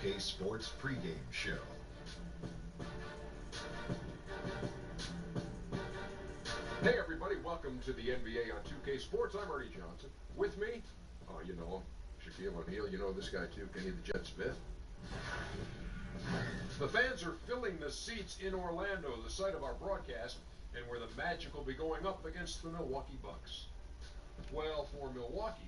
2K Sports pregame show. Hey everybody, welcome to the NBA on 2K Sports. I'm Ernie Johnson. With me, you know him, Shaquille O'Neal. You know this guy too, Kenny the Jet Smith. The fans are filling the seats in Orlando, the site of our broadcast, and where the Magic will be going up against the Milwaukee Bucks. Well, for Milwaukee,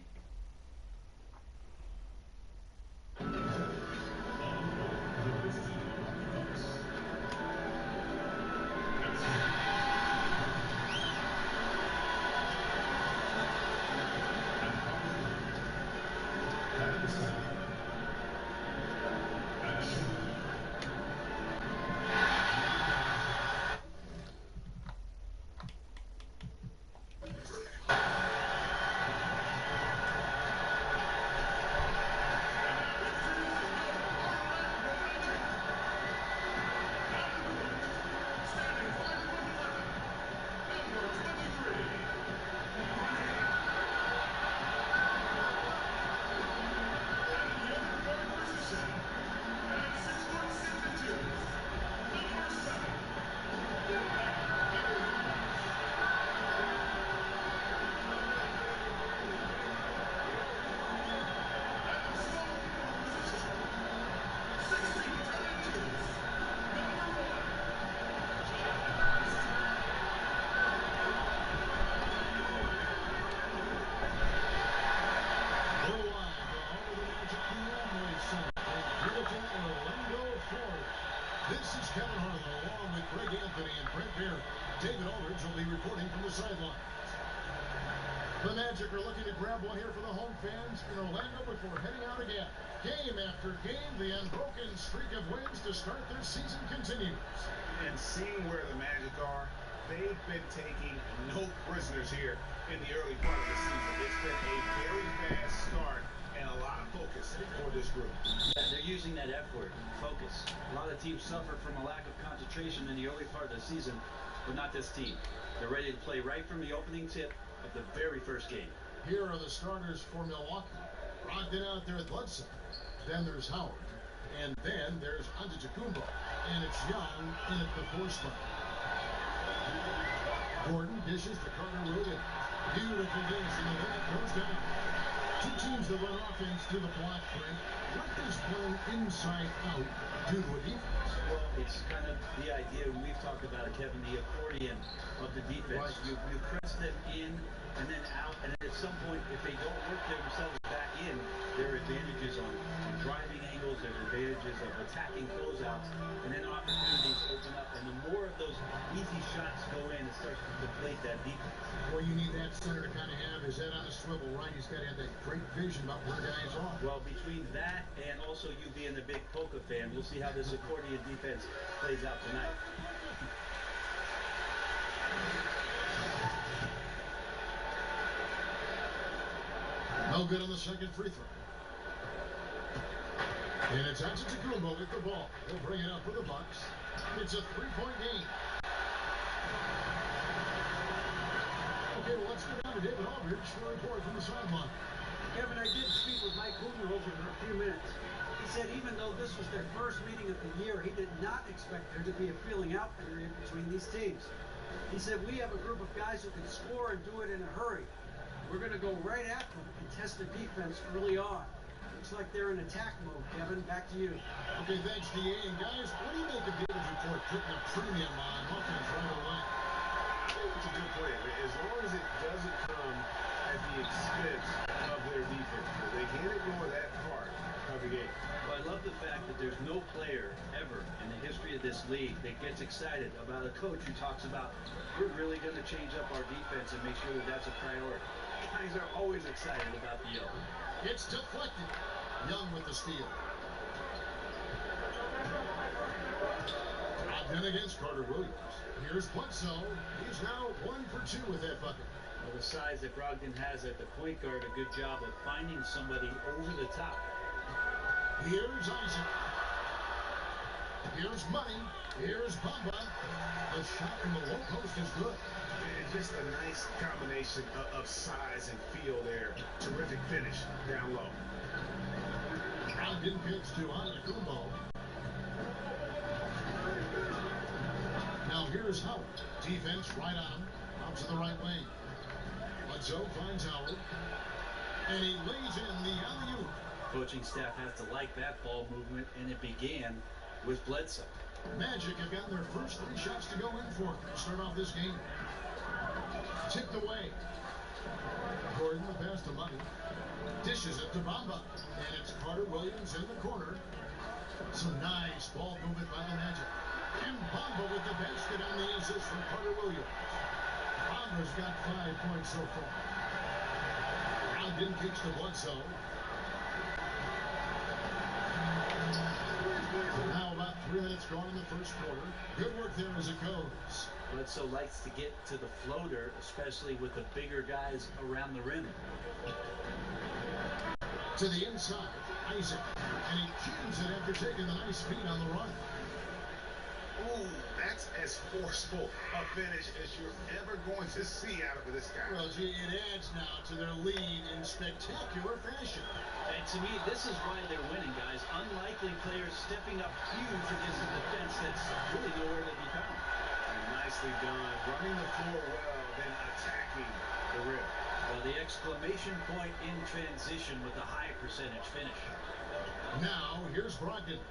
the Magic are looking to grab one here for the home fans in Orlando before heading out again. Game after game, the unbroken streak of wins to start their season continues. And seeing where the Magic are, they've been taking no prisoners here in the early part of the season. It's been a very fast start and a lot of focus for this group. Yeah, they're using that F word, focus. A lot of teams suffer from a lack of concentration in the early part of the season, but not this team. They're ready to play right from the opening tip of the very first game. Here are the starters for Milwaukee. Brogdon out there at Bledsoe. Then there's Howard. And then there's Antetokounmpo. And it's Young in at the 4 spot. Gordon dishes to Carter Williams. Beautiful dish, and the layup goes down. Two teams that run offense to the block break. What does playing inside out do to a defense? Well, it's kind of the idea, and we've talked about it, Kevin, the accordion of the defense. Right. You press them in and then out, and at some point, if they don't work themselves back in, there are advantages on driving angles, there's advantages of attacking closeouts, and then opportunities open up, and the more of those easy shots go in, it starts to deflate that defense. Well, you need that center to kind of have his head on a swivel, right? He's got to have that great vision about where guys are. Well, between that and also you being a big Polka fan, we'll see how this accordion defense plays out tonight. No good on the second free throw. And it's Antetokounmpo with the ball. He'll bring it up for the Bucks. It's a 3-point game. Okay, well, let's go down to David Aldridge for a report from the sideline. Kevin, I did speak with Mike Budenholzer for a few minutes. He said even though this was their first meeting of the year, he did not expect there to be a feeling out period between these teams. He said, we have a group of guys who can score and do it in a hurry. We're going to go right at them and test the defense early on. Looks like they're in attack mode, Kevin. Back to you. Okay, thanks, DA. And guys, what do you make of David's report putting a premium on offense right away? I think it's a good plan. As long as it doesn't come at the expense of their defense. They can't ignore that part of the game. Well, I love the fact that there's no player ever in the history of this league that gets excited about a coach who talks about, we're really going to change up our defense and make sure that that's a priority. Guys are always excited about the young. It's deflected. Young with the steal. Then against Carter Williams. Here's Bledsoe. He's now 1 for 2 with that bucket. Well, the size that Brogdon has at the point guard, a good job of finding somebody over the top. Here's Isaac. Here's Money. Here's Bamba. The shot from the low post is good. And just a nice combination of size and feel there. Terrific finish down low. Brogdon pitch to Antetokounmpo. Now here's Howard. Defense right on him. Out to the right wing. Bledsoe finds Howard. And he lays in the alley-oop. Coaching staff has to like that ball movement, and it began with Bledsoe. Magic have gotten their first 3 shots to go in for to start off this game. Tipped away. Gordon the pass to Money. Dishes it to Bamba. And it's Carter Williams in the corner. Some nice ball movement by the Magic. And Bamba with the basket on the assist from Carter Williams. Bamba's got 5 points so far. Brogdon kicks to Bledsoe. Now about 3 minutes gone in the first quarter. Good work there as it goes. Bledsoe likes to get to the floater, especially with the bigger guys around the rim. To the inside, Isaac. And he jams it after taking the nice feed on the run. Ooh, that's as forceful a finish as you're ever going to see out of this guy. Well, gee, it adds now to their lead in spectacular fashion. And to me, this is why they're winning, guys. Unlikely players stepping up huge against a defense that's really nowhere to be found. And nicely done. Running the floor well, then attacking the rim. Well, the exclamation point in transition with a high percentage finish. Now, here's Brogdon.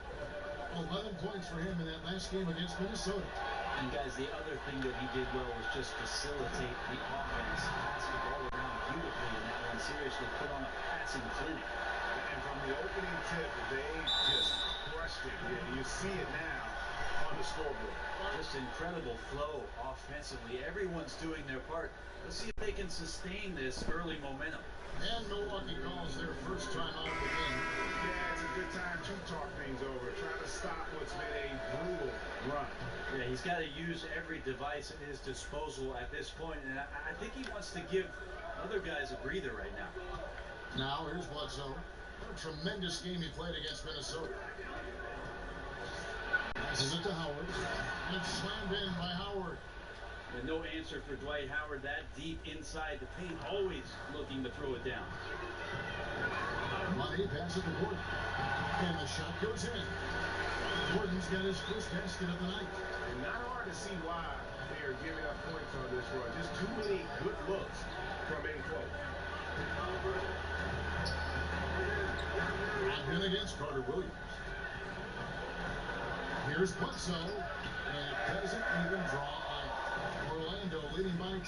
11 points for him in that last game against Minnesota. And guys, the other thing that he did well was just facilitate the offense, pass the ball around beautifully in that one. Seriously, put on a passing clinic. And from the opening tip, they just crushed it. You see it now on the scoreboard. Just incredible flow offensively. Everyone's doing their part. Let's see if they can sustain this early momentum. And Milwaukee calls their first time out of the game. Yeah, it's a good time to talk things over. Trying to stop what's been a brutal run. Yeah, he's got to use every device at his disposal at this point, and I think he wants to give other guys a breather right now. Now here's Bledsoe. What a tremendous game he played against Minnesota. Passes it to Howard. And it's slammed in by Howard. And no answer for Dwight Howard that deep inside the paint, always looking to throw it down. Money passes to Gordon. And the shot goes in. Gordon's got his first basket of the night. And not hard to see why they are giving up points on this run. Just too many good looks from in close. Brogdon against Carter Williams. Here's Bledsoe. And it doesn't even draw either. Orlando leading by 10.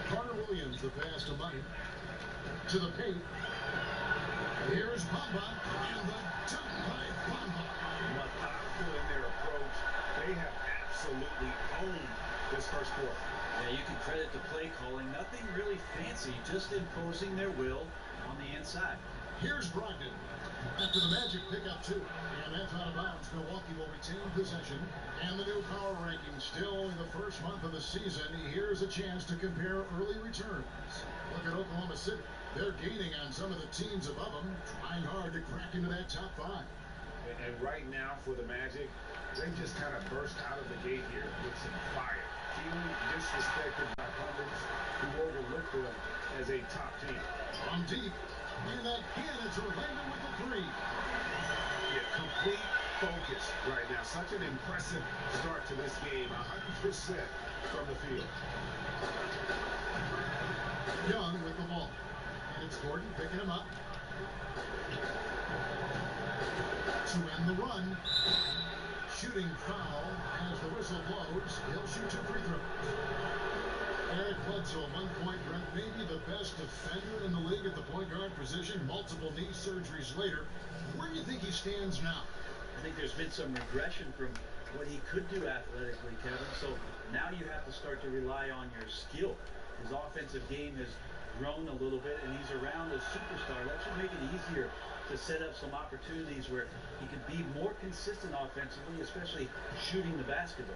Carter Williams, the pass to Money. To the paint. Here's Bamba. And the dunk by Bamba. Methodical in their approach. They have absolutely owned this first quarter. Yeah, you can credit the play calling. Nothing really fancy, just imposing their will on the inside. Here's Brogdon. After the Magic pick up 2. And that's out of bounds. Milwaukee will retain possession. And the new power rankings, still only the first month of the season. Here's a chance to compare early returns. Look at Oklahoma City. They're gaining on some of the teams above them, trying hard to crack into that top 5. And right now for the Magic, they just kind of burst out of the gate here with some fire. Feeling disrespected by pundits who overlook them as a top team. From deep. And again, it's Orlando with the 3. Yeah, complete focus right now. Such an impressive start to this game. 100% from the field. Young with the ball. And it's Gordon picking him up. To end the run. Shooting foul as the whistle blows. He'll shoot 2 free throws. Eric Bledsoe, 1 point ranked, maybe the best defender in the league at the point guard position. Multiple knee surgeries later. Where do you think he stands now? I think there's been some regression from what he could do athletically, Kevin. So now you have to start to rely on your skill. His offensive game has grown a little bit, and he's around a superstar. That should make it easier to set up some opportunities where he could be more consistent offensively, especially shooting the basketball.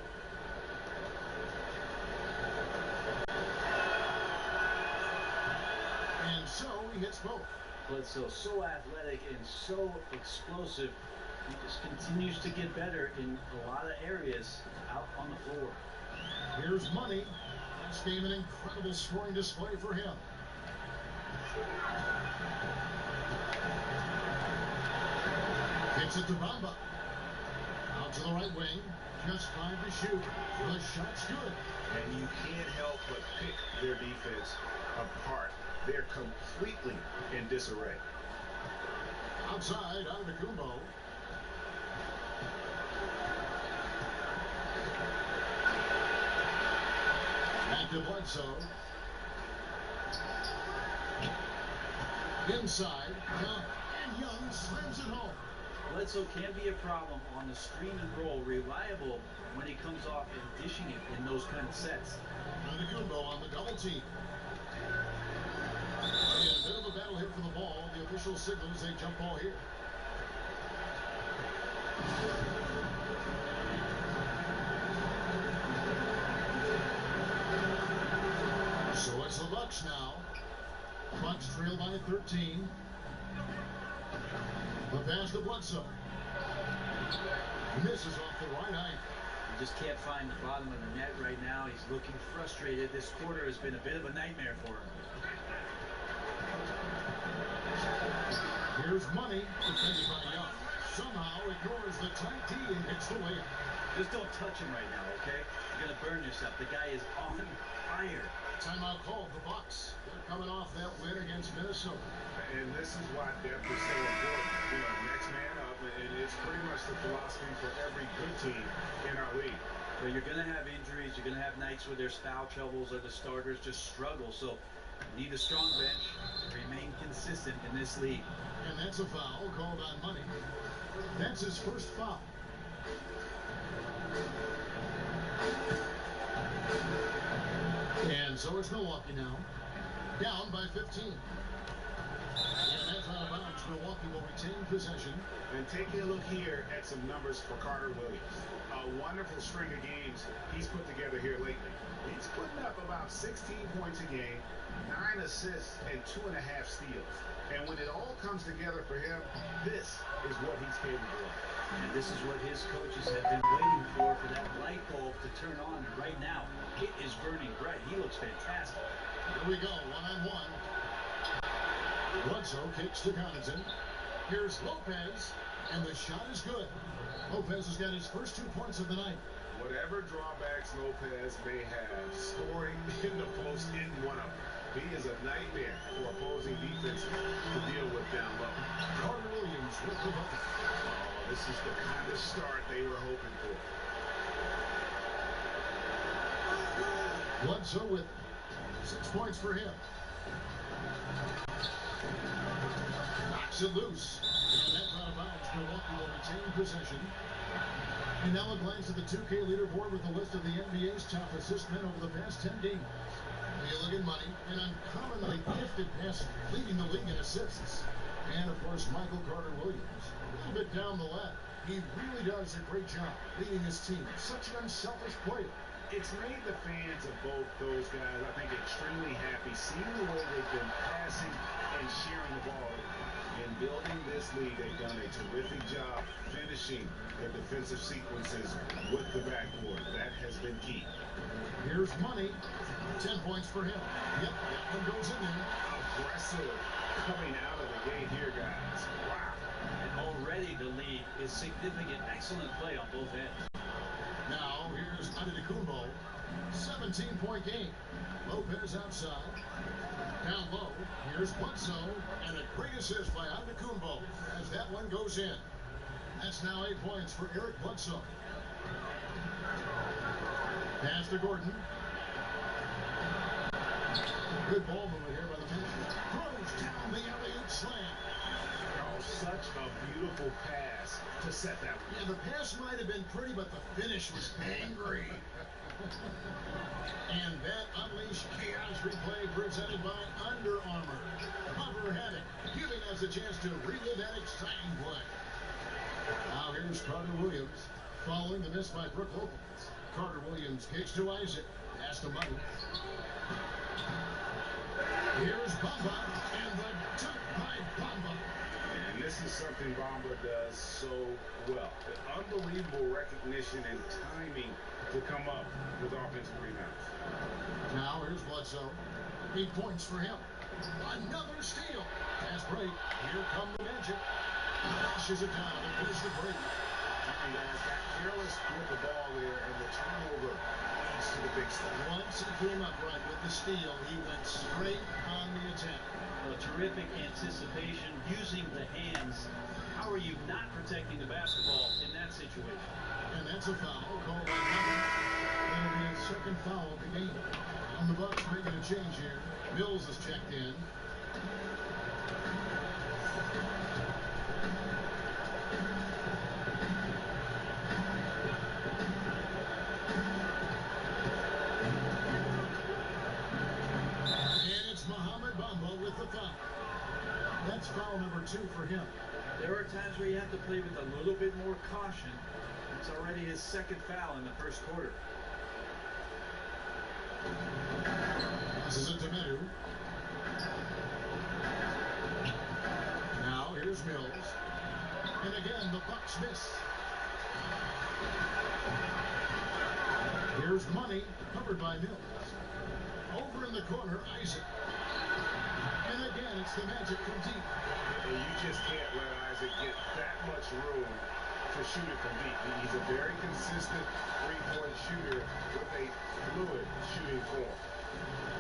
And so he hits both. Bledsoe, so athletic and so explosive. He just continues to get better in a lot of areas out on the floor. Here's Money. This game an incredible scoring display for him. Gets it to Bamba. Out to the right wing. Just 5 to shoot. The shot's good. And you can't help but pick their defense apart. They're completely in disarray. Outside, Antetokounmpo. Back to Bledsoe. Inside, Young, and Young slams it home. Bledsoe can be a problem on the screen and roll, reliable when he comes off and dishing it in those kind of sets. Antetokounmpo on the double team. And a bit of a battle hit for the ball. The official signals a jump ball here. So it's the Bucks now. Bucks trail by 13. The pass to Bledsoe. Misses off the right eye. He just can't find the bottom of the net right now. He's looking frustrated. This quarter has been a bit of a nightmare for him. Here's Money, defended by Young. Somehow ignores the tight D and hits the layup. Just don't touch him right now, okay? You're gonna burn yourself. The guy is on fire. Timeout called the Bucks. They're coming off that win against Minnesota. And this is why depth is so important. You know, next man up, and it's pretty much the philosophy for every good team in our league. But you're gonna have injuries. You're gonna have nights where there's foul troubles or the starters just struggle. So you need a strong bench to remain consistent in this league. And that's a foul called on Money. That's his first foul. And so it's Milwaukee now. Down by 15. And that's out of bounds. Milwaukee will retain possession. And taking a look here at some numbers for Carter Williams. A wonderful string of games he's put together here lately. He's putting up about 16 points a game, 9 assists, and 2.5 steals. And when it all comes together for him, this is what he's capable of. And this is what his coaches have been waiting for that light bulb to turn on right now. It is burning bright. He looks fantastic. Here we go, one-on-one. Bledsoe kicks to Connaughton. Here's Lopez, and the shot is good. Lopez has got his first 2 points of the night. Whatever drawbacks Lopez may have, scoring in the post isn't one of them. He is a nightmare for opposing defenses to deal with down low. Carter Williams with the bucket. Oh, this is the kind of start they were hoping for. Bledsoe with 6 points for him. Knocks it loose. And that's out of bounds. Milwaukee will retain possession. And now a glance at the 2K leaderboard with a list of the NBA's top assist men over the past 10 games. You look at Money, an uncommonly gifted passer, leading the league in assists. And, of course, Michael Carter Williams. A little bit down the ladder. He really does a great job leading his team. Such an unselfish player. It's made the fans of both those guys, I think, extremely happy, seeing the way they've been passing and sharing the ball. In building this league, they've done a terrific job finishing their defensive sequences with the backboard. That has been key. Here's Money. 10 points for him. Yep, that one goes in there. Aggressive coming out of the gate here, guys. Wow. And already the lead is significant. Excellent play on both ends. Now, here's Antetokounmpo. 17-point game. Lopez outside. Down low. Here's Bledsoe. And a great assist by Antetokounmpo as that one goes in. That's now 8 points for Eric Bledsoe. Pass to Gordon. Good ball movement here by the Pacers. Throws down the alley-oop slam. Oh, such a beautiful pass to set that one. Yeah, the pass might have been pretty, but the finish was angry. And that unleashed chaos replay presented by Under Armour. Cover had it, giving us a chance to relive that exciting play. Now here's Carter Williams, following the miss by Brook Lopez. Carter Williams kicks to Isaac. Pass to Money. Here's Bamba, and the dunk by Bamba. And this is something Bamba does so well. Unbelievable recognition and timing to come up with offensive rebounds. Now here's Bledsoe. 8 points for him. Another steal. Pass break. Here come the Magic. Lashes it down and finish the break. And guys got careless with the ball there, and the turnover leads to the big stop. Once he came upright with the steal, he went straight on the attack. A terrific anticipation using the hands. How are you not protecting the basketball in that situation? And that's a foul called by Hubbard. That'll be his second foul of the game. And the Bucks making a change here. Mills is checked in. That's foul number 2 for him. There are times where you have to play with a little bit more caution. It's already his second foul in the first quarter. This is it to Medu. Now here's Mills. And again, the Bucks miss. Here's Money, covered by Mills. Over in the corner, Isaac. And again, it's the Magic from deep. And you just can't let Isaac get that much room to shoot it from deep. He's a very consistent three-point shooter with a fluid shooting form.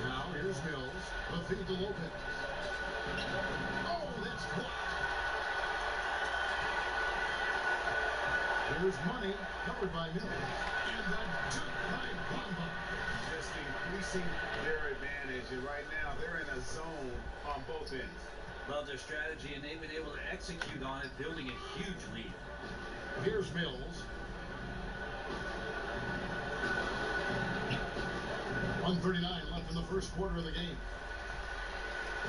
Now here's Mills. The feed to Lopez. Oh, that's blocked. Here's Money, covered by Mills. And the dunk by Bamba. Just increasing their advantage, and right now they're in a zone on both ends. Love their strategy, and they've been able to execute on it, building a huge lead. Here's Mills. 1:39 left in the first quarter of the game.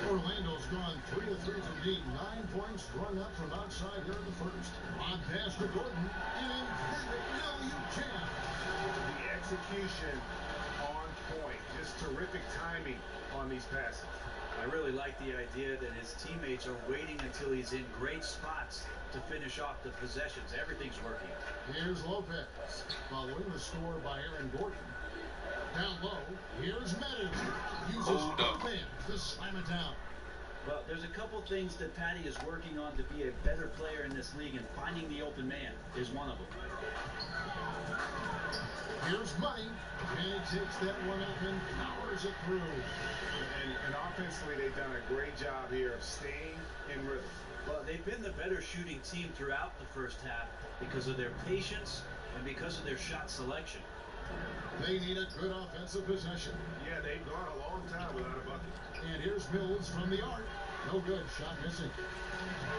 Orlando's gone 3 of 3 from deep. 9 points run up from outside here in the first. On pass to Gordon. And no, you can't. The execution on point. Just terrific timing on these passes. I really like the idea that his teammates are waiting until he's in great spots to finish off the possessions. Everything's working. Here's Lopez. Following the score by Aaron Gordon. Down low, here's Medu. Uses both hands to slam it down. Well, there's a couple things that Patty is working on to be a better player in this league, and finding the open man is one of them. Here's Money, and he takes that one up and powers it through. And offensively, they've done a great job here of staying in rhythm. Well, they've been the better shooting team throughout the first half because of their patience and because of their shot selection. They need a good offensive possession. Yeah, they've gone a long time without a bucket. And here's Mills from the arc. No good, shot missing.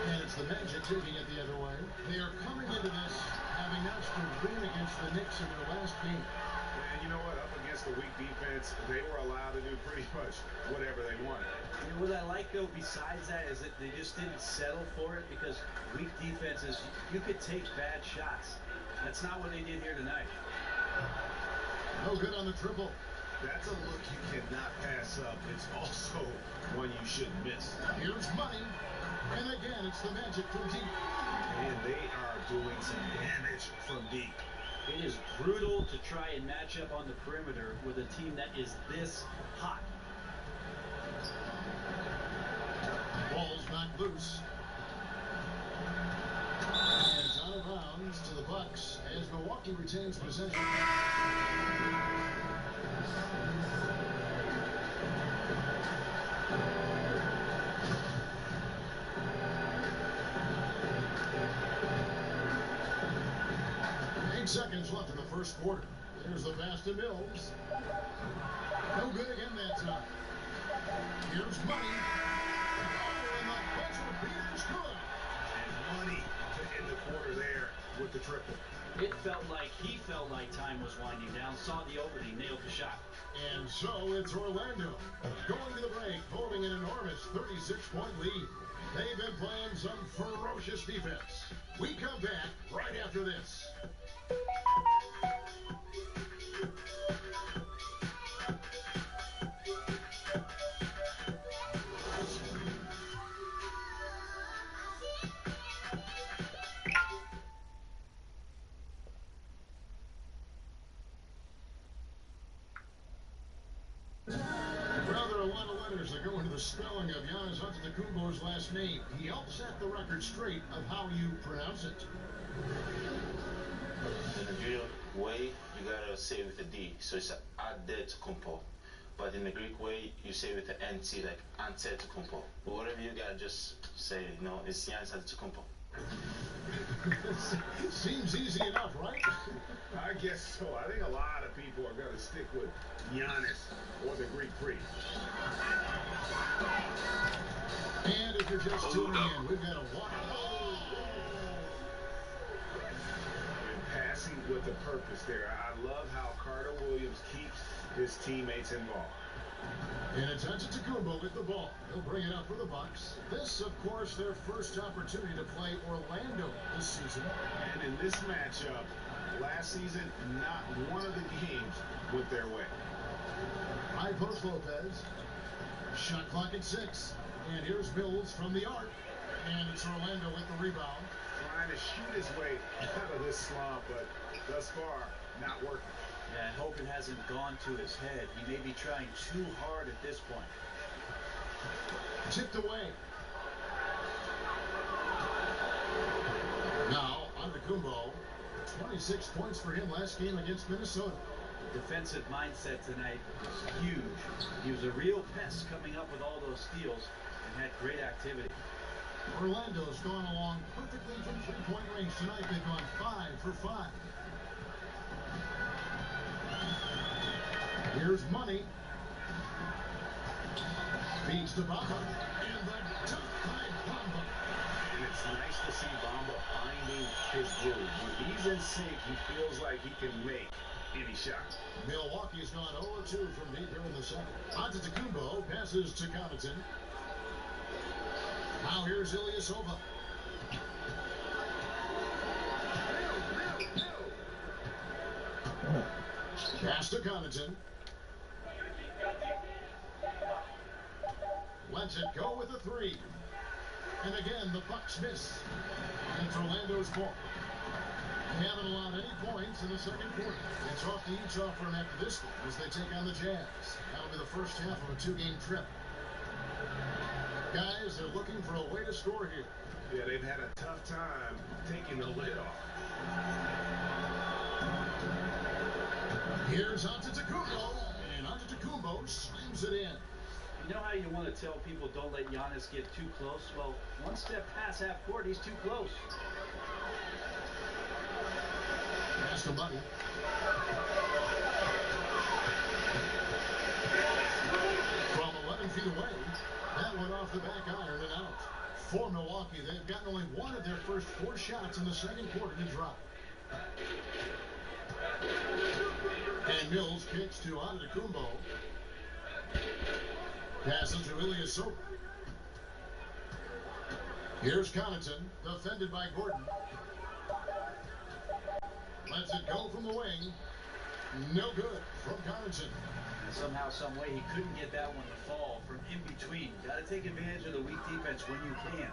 And it's the Magic taking it the other way. They are coming into this having not to win against the Knicks in their last game. And you know what? Up against the weak defense, they were allowed to do pretty much whatever they wanted. And what I like, though, besides that, is that they just didn't settle for it, because weak defenses, you could take bad shots. That's not what they did here tonight. No good on the triple. That's a look you cannot pass up. It's also one you shouldn't miss. Here's Money. And again, it's the Magic from deep. And they are doing some damage from deep. It is brutal to try and match up on the perimeter with a team that is this hot. Ball's knocked loose. And it's out of bounds to the Bucks as Milwaukee retains possession. 8 seconds left in the first quarter. There's the pass to Mills. No good again that time. Here's Money. Oh, and the buzzer beater's good. And Money to end the quarter there with the triple. He felt like time was winding down, saw the opening, nailed the shot. And so it's Orlando going to the break, holding an enormous 36-point lead. They've been playing some ferocious defense. We come back right after this. Brother, I want to let letters that go into the spelling of Giannis Antetokounmpo's last name. He helped set the record straight of how you pronounce it. In the real way, you gotta say it with a D, so it's Antetokounmpo. But in the Greek way, you say it with the NT, like Antetokounmpo. But whatever you gotta just say, you know, it's Giannis Antetokounmpo. Seems easy enough, right? I guess so. I think a lot of people are going to stick with Giannis or the Greek freak. And if you're just tuning in, we've got a walk. And passing with a purpose there. I love how Carter Williams keeps his teammates involved. And it's Antetokounmpo with the ball. He'll bring it up for the Bucks. This, of course, their first opportunity to play Orlando this season. And in this matchup, last season, not one of the games went their way. High post Lopez. Shot clock at 6. And here's Mills from the arc. And it's Orlando with the rebound. Trying to shoot his way out of this slump, but thus far, not working. Yeah, I hope it hasn't gone to his head. He may be trying too hard at this point. Tipped away. Now, Antetokounmpo. 26 points for him last game against Minnesota. Defensive mindset tonight was huge. He was a real pest coming up with all those steals and had great activity. Orlando's gone along perfectly from three-point range tonight. They've gone 5 for 5. Here's Money. Feeds to Bamba. And the dunk by Bamba. And it's nice to see Bamba finding his groove. When he's in sync, he feels like he can make any shot. Milwaukee's gone 0-2 from deep here in the second. Antetokounmpo passes to Connaughton. Now here's Ilyasova. Pass to Connaughton. Lets it go with a 3. And again, the Bucks miss. And it's Orlando's ball. They haven't allowed any points in the second quarter. It's off to each offer them after this one as they take on the Jazz. That'll be the first half of a 2-game trip. Guys, they're looking for a way to score here. Yeah, they've had a tough time taking the lid off. Here's Antetokounmpo, and Antetokounmpo slams it in. You know how you want to tell people don't let Giannis get too close? Well, one step past half court, he's too close. Pass to Money. From 11 feet away, that went off the back iron and out. For Milwaukee, they've gotten only one of their first 4 shots in the second quarter to drop. And Mills kicks to Antetokounmpo. Passes to Ilyasova. Here's Connaughton, defended by Gordon. Lets it go from the wing. No good from Connaughton. And somehow, some way, he couldn't get that one to fall from in between. Got to take advantage of the weak defense when you can.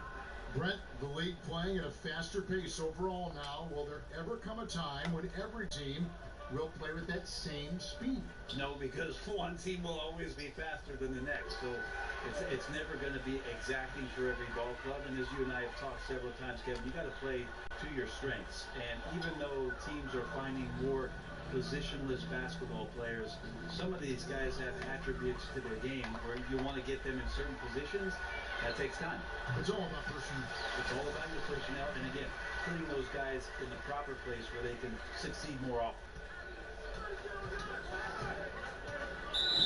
Brent, the league playing at a faster pace overall now. Will there ever come a time when every team will play with that same speed? No, because one team will always be faster than the next. So it's never going to be exacting for every ball club. And as you and I have talked several times, Kevin, you got to play to your strengths. And even though teams are finding more positionless basketball players, some of these guys have attributes to their game where you want to get them in certain positions. That takes time. It's all about personnel. It's all about your personnel. And again, putting those guys in the proper place where they can succeed more often.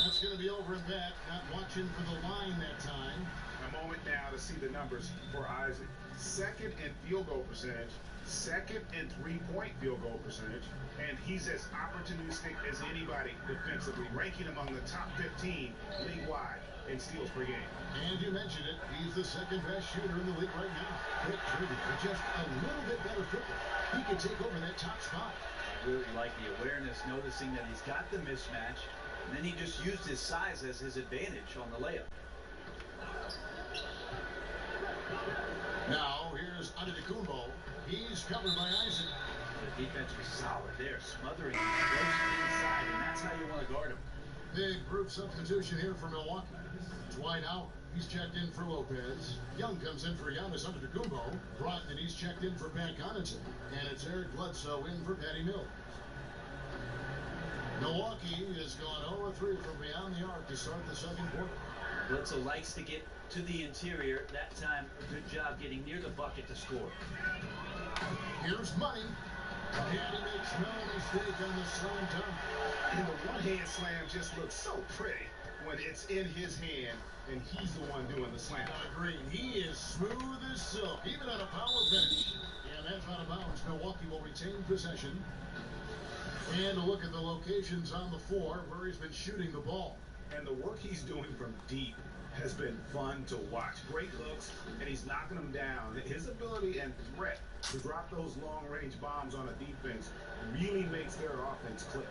That's going to be over and back. Not watching for the line that time. A moment now to see the numbers for Isaac. Second in field goal percentage, second in three-point field goal percentage, and he's as opportunistic as anybody defensively, ranking among the top 15 league-wide in steals per game. And you mentioned it, he's the second best shooter in the league right now. Quick trigger, just a little bit better football. He could take over that top spot. I really like the awareness, noticing that he's got the mismatch, and then he just used his size as his advantage on the layup. Now, here's Antetokounmpo. He's covered by Isaac. The defense was solid there, smothering him close inside, and that's how you want to guard him. Big group substitution here for Milwaukee. Dwight Howard, he's checked in for Lopez. Young comes in for Giannis Antetokounmpo. Brogdon, he's checked in for Pat Connaughton. And it's Eric Bledsoe in for Patty Mills. Milwaukee has gone 0-3 from beyond the arc to start the second quarter. Bledsoe likes to get to the interior. That time, a good job getting near the bucket to score. Here's Money. And he makes no mistake on the slam dunk. And the one-hand slam just looks so pretty when it's in his hand and he's the one doing the slam. Green, he is smooth as silk, even at a power finish. And that's out of bounds. Milwaukee will retain possession. And a look at the locations on the floor where he's been shooting the ball. And the work he's doing from deep has been fun to watch. Great looks, and he's knocking them down. His ability and threat to drop those long-range bombs on a defense really makes their offense click.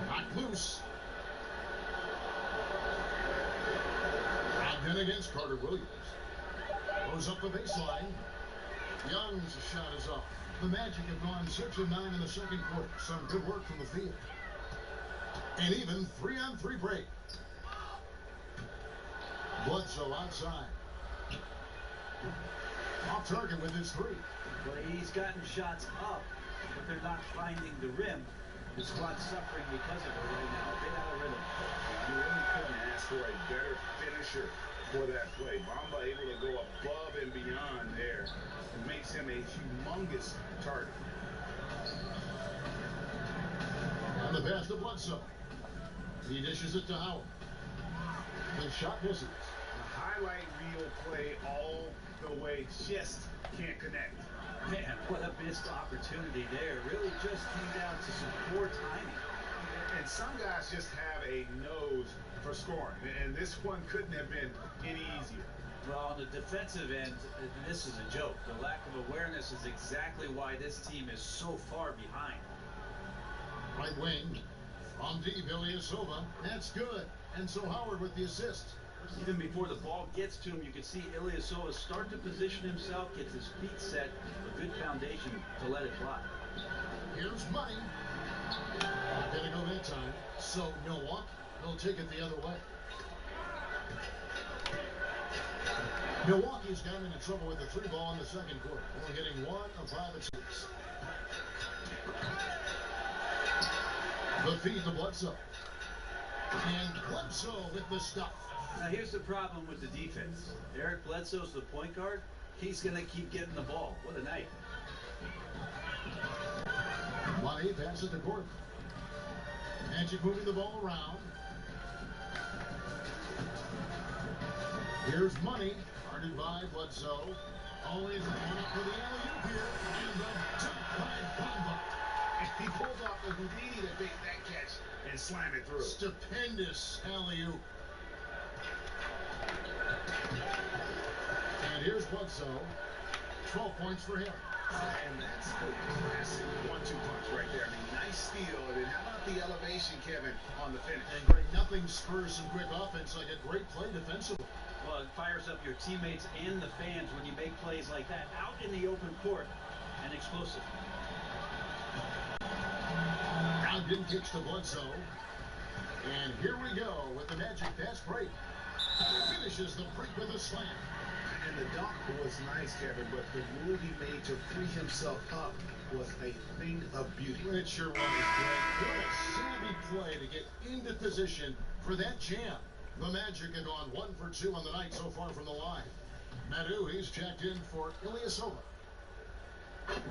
Knocked loose. Out in against Carter Williams. Goes up the baseline. Young's shot is off. The Magic have gone 6 of 9 in the second quarter. Some good work from the field. And even 3-on-3 break. Bledsoe outside. Off target with his three. Well, he's gotten shots up, but they're not finding the rim. The squad's suffering because of it right now. A bit out of rhythm. You really couldn't ask for a better finisher for that play. Bamba able to go above and beyond there. It makes him a humongous target. And the pass to Bledsoe. He dishes it to Howard. The shot misses. A highlight reel play all the way, just can't connect. Man, what a missed opportunity there. Really just came down to some poor timing. And some guys just have a nose for scoring, and this one couldn't have been any easier. Well, on the defensive end, this is a joke. The lack of awareness is exactly why this team is so far behind. Right wing. From deep, Ilyasova. That's good. And so Howard with the assist. Even before the ball gets to him, you can see Ilyasova start to position himself, gets his feet set, a good foundation to let it fly. Here's Money. Not gonna go that time. So Milwaukee, they'll take it the other way. Milwaukee's gotten into trouble with the three ball in the second quarter. Only hitting 1 of 5 attempts. The feed to Bledsoe. And Bledsoe with the stuff. Now here's the problem with the defense. Eric Bledsoe's the point guard. He's going to keep getting the ball. What a night. Money passes to Gordon. Magic moving the ball around. Here's Money. Guarded by Bledsoe. Always going up for the alley-oop here. And the dunk by Bamba. And he pulls off the Houdini to make that catch and slam it through. Stupendous alley-oop. And here's Bledsoe. 12 points for him. And that's the classic 1-2 punch right there. I mean, nice steal. And then how about the elevation, Kevin, on the finish? And great, nothing spurs some quick offense like a great play defensively. Well, it fires up your teammates and the fans when you make plays like that out in the open court and explosive. Ogden kicks to Bledsoe. And here we go with the Magic pass break. Finishes the break with a slam. And the dunk was nice, Kevin, but the move he made to free himself up was a thing of beauty. It sure was great. What a savvy play to get into position for that jam. The Magic have gone 1 for 2 on the night so far from the line. Madu, he's checked in for Ilyasova.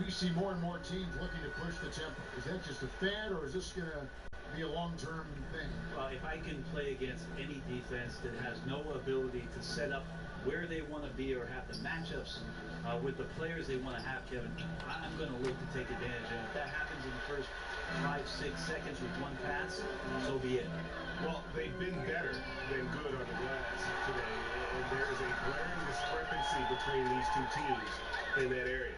We see more and more teams looking to push the tempo. Is that just a fad, or is this going to be a long-term thing? Well, if I can play against any defense that has no ability to set up where they want to be or have the matchups with the players they want to have, Kevin, I'm going to look to take advantage. And if that happens in the first 5-6 seconds with one pass, so be it. Well, they've been better than good on the glass today. And there is a glaring discrepancy between these two teams in that area.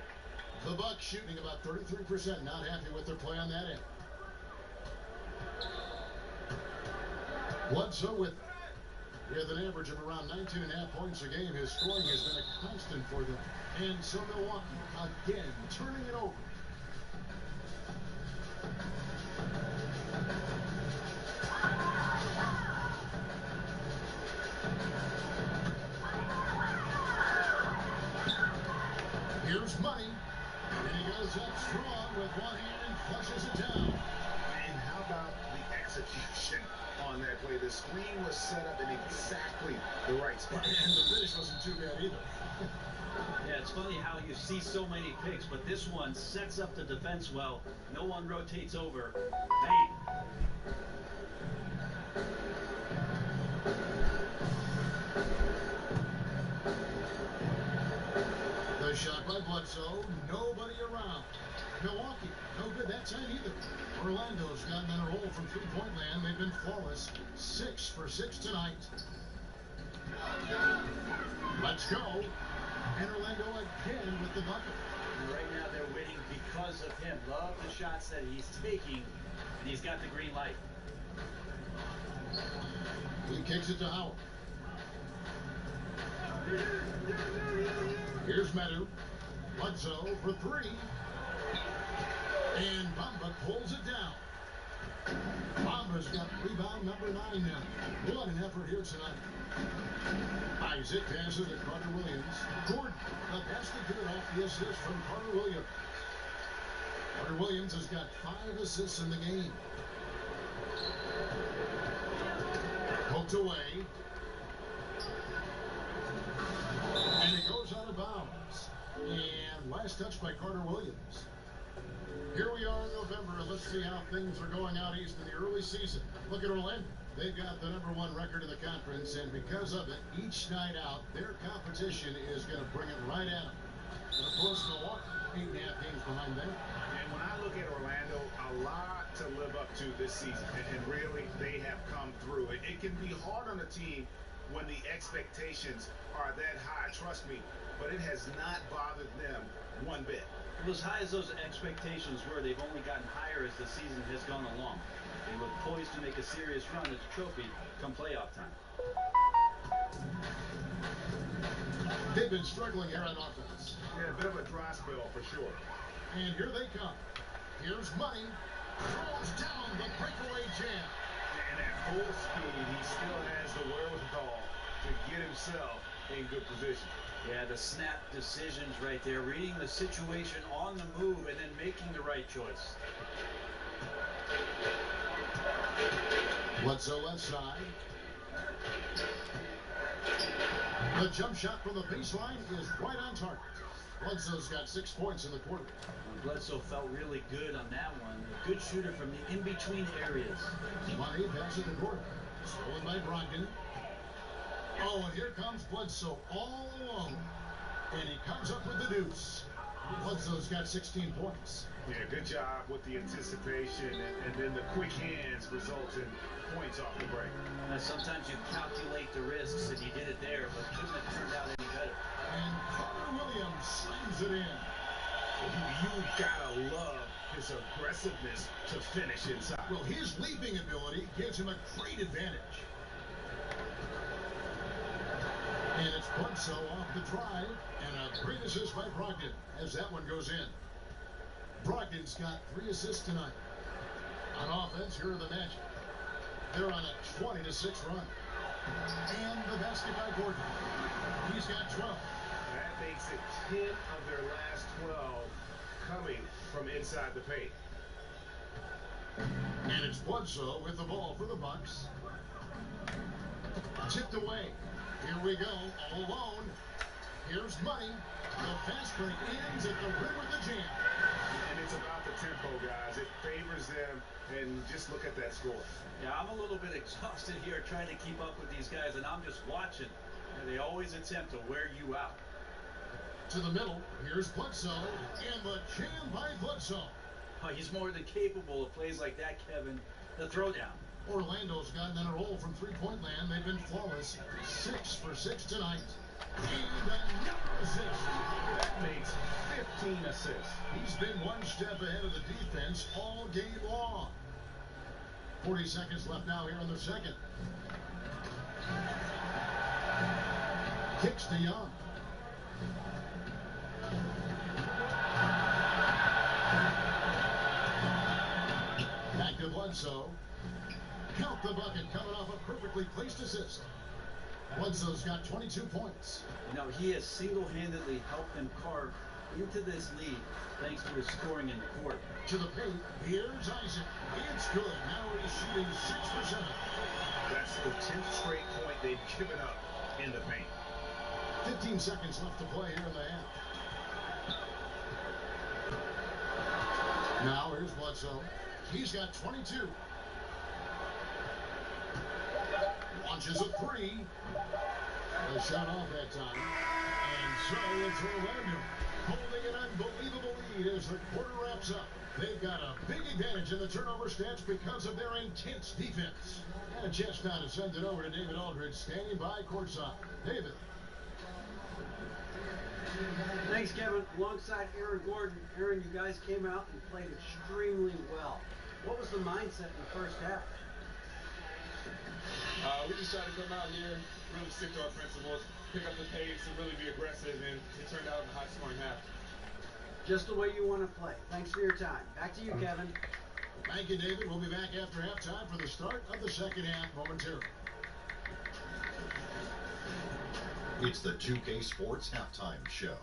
The Bucks shooting about 33%, not happy with their play on that end. Bledsoe with an average of around 19.5 points a game. His scoring has been a constant for them. And so Milwaukee again turning it over. up strong with one hand and flushes it down. And how about the execution on that play? The screen was set up in exactly the right spot. And the finish wasn't too bad either. Yeah, it's funny how you see so many picks, but this one sets up the defense well. No one rotates over. Bang! The shot by Bledsoe, nobody around. Milwaukee, no good that time either. Orlando's gotten on a roll from three-point land. They've been flawless. 6 for 6 tonight. Let's go. And Orlando again with the bucket. And right now they're winning because of him. Love the shots that he's taking, and he's got the green light. He kicks it to Howard. Here's Meadow. Bledsoe for three. And Bamba pulls it down. Bamba's got rebound number 9 now. What an effort here tonight. Isaac passes to Carter Williams. Gordon, the basket good off the assist from Carter Williams. Carter Williams has got 5 assists in the game. Poked away. And it goes out of bounds. And last touch by Carter Williams. Here we are in November, and let's see how things are going out east in the early season. Look at Orlando. They've got the #1 record in the conference, and because of it, each night out, their competition is going to bring it right at them. And of course, Milwaukee, 8.5 games behind them. And when I look at Orlando, a lot to live up to this season. And really, they have come through. It can be hard on a team when the expectations are that high, trust me, but it has not bothered them one bit. Well, as high as those expectations were, they've only gotten higher as the season has gone along. They look poised to make a serious run at the trophy come playoff time. They've been struggling here on offense. Yeah, a bit of a dry spell for sure. And here they come. Here's Money. Throws down the breakaway jam. And at full speed, he still has the wherewithal to get himself in good position. Yeah, the snap decisions right there, reading the situation on the move and then making the right choice. Bledsoe left side. The jump shot from the baseline is right on target. Bledsoe's got 6 points in the quarter. Bledsoe felt really good on that one. A good shooter from the in-between areas. Money passes the court. Stolen by Brogdon. Oh, and here comes Bledsoe all alone. And he comes up with the deuce. Bledsoe's got 16 points. Yeah, good job with the anticipation, and then the quick hands results in points off the break. Now, sometimes you calculate the risks, and he did it there, but couldn't have turned out any better. And Carter Williams slams it in. You gotta love his aggressiveness to finish inside. Well, his leaping ability gives him a great advantage. And it's Bledsoe off the drive, and a great assist by Brogdon as that one goes in. Brogdon's got 3 assists tonight. On offense, here are the Magic. They're on a 20-6 run. And the basket by Gordon. He's got 12. That makes it 10 of their last 12 coming from inside the paint. And it's Bledsoe with the ball for the Bucks. Tipped away. Here we go, all alone. Here's Money. The fast break ends at the rim of the jam. And it's about the tempo, guys. It favors them, and just look at that score. Yeah, I'm a little bit exhausted here trying to keep up with these guys, and I'm just watching. And they always attempt to wear you out. To the middle, here's Bledsoe, and the jam by Bledsoe. Oh, he's more than capable of plays like that, Kevin. The throwdown. Orlando's gotten on a roll from three-point land. They've been flawless. 6 for 6 tonight. And another assist. That makes 15 assists. He's been one step ahead of the defense all game long. 40 seconds left now here in the second. Kicks to Young. Back to Bledsoe. Count the bucket coming off a perfectly placed assist. Bledsoe's got 22 points. You know, he has single-handedly helped them carve into this lead thanks to his scoring in the court. To the paint, here's Isaac. It's good. Now he's shooting 6%. That's the 10th straight point they've given up in the paint. 15 seconds left to play here in the half. Now here's Bledsoe. He's got 22. Launches a three. A shot off that time. And so it's Orlando holding an unbelievable lead as the quarter wraps up. They've got a big advantage in the turnover stats because of their intense defense. And a chance now to send it over to David Aldridge, standing by courtside. David. Thanks, Kevin. Alongside Aaron Gordon. Aaron, you guys came out and played extremely well. What was the mindset in the first half? We just tried to come out here, really stick to our principles, pick up the pace, and really be aggressive, and it turned out in a high-scoring half. Just the way you want to play. Thanks for your time. Back to you, Kevin. Thank you, David. We'll be back after halftime for the start of the second half momentarily. It's the 2K Sports Halftime Show.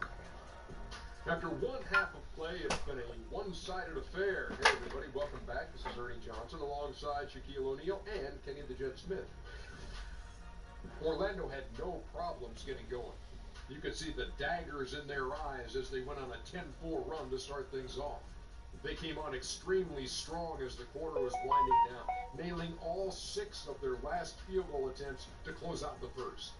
After one half of play, it's been a one-sided affair. Hey, everybody, welcome back. This is Ernie Johnson alongside Shaquille O'Neal and Kenny the Jet Smith. Orlando had no problems getting going. You could see the daggers in their eyes as they went on a 10-4 run to start things off. They came on extremely strong as the quarter was winding down, nailing all 6 of their last field goal attempts to close out the first.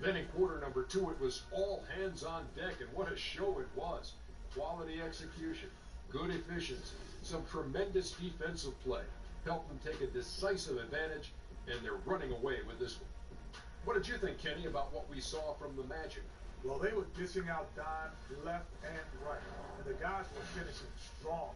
Then in quarter number 2, it was all hands on deck, and what a show it was. Quality execution, good efficiency, some tremendous defensive play helped them take a decisive advantage, and they're running away with this one. What did you think, Kenny, about what we saw from the Magic? Well, they were dishing out dime left and right, and the guys were finishing strong.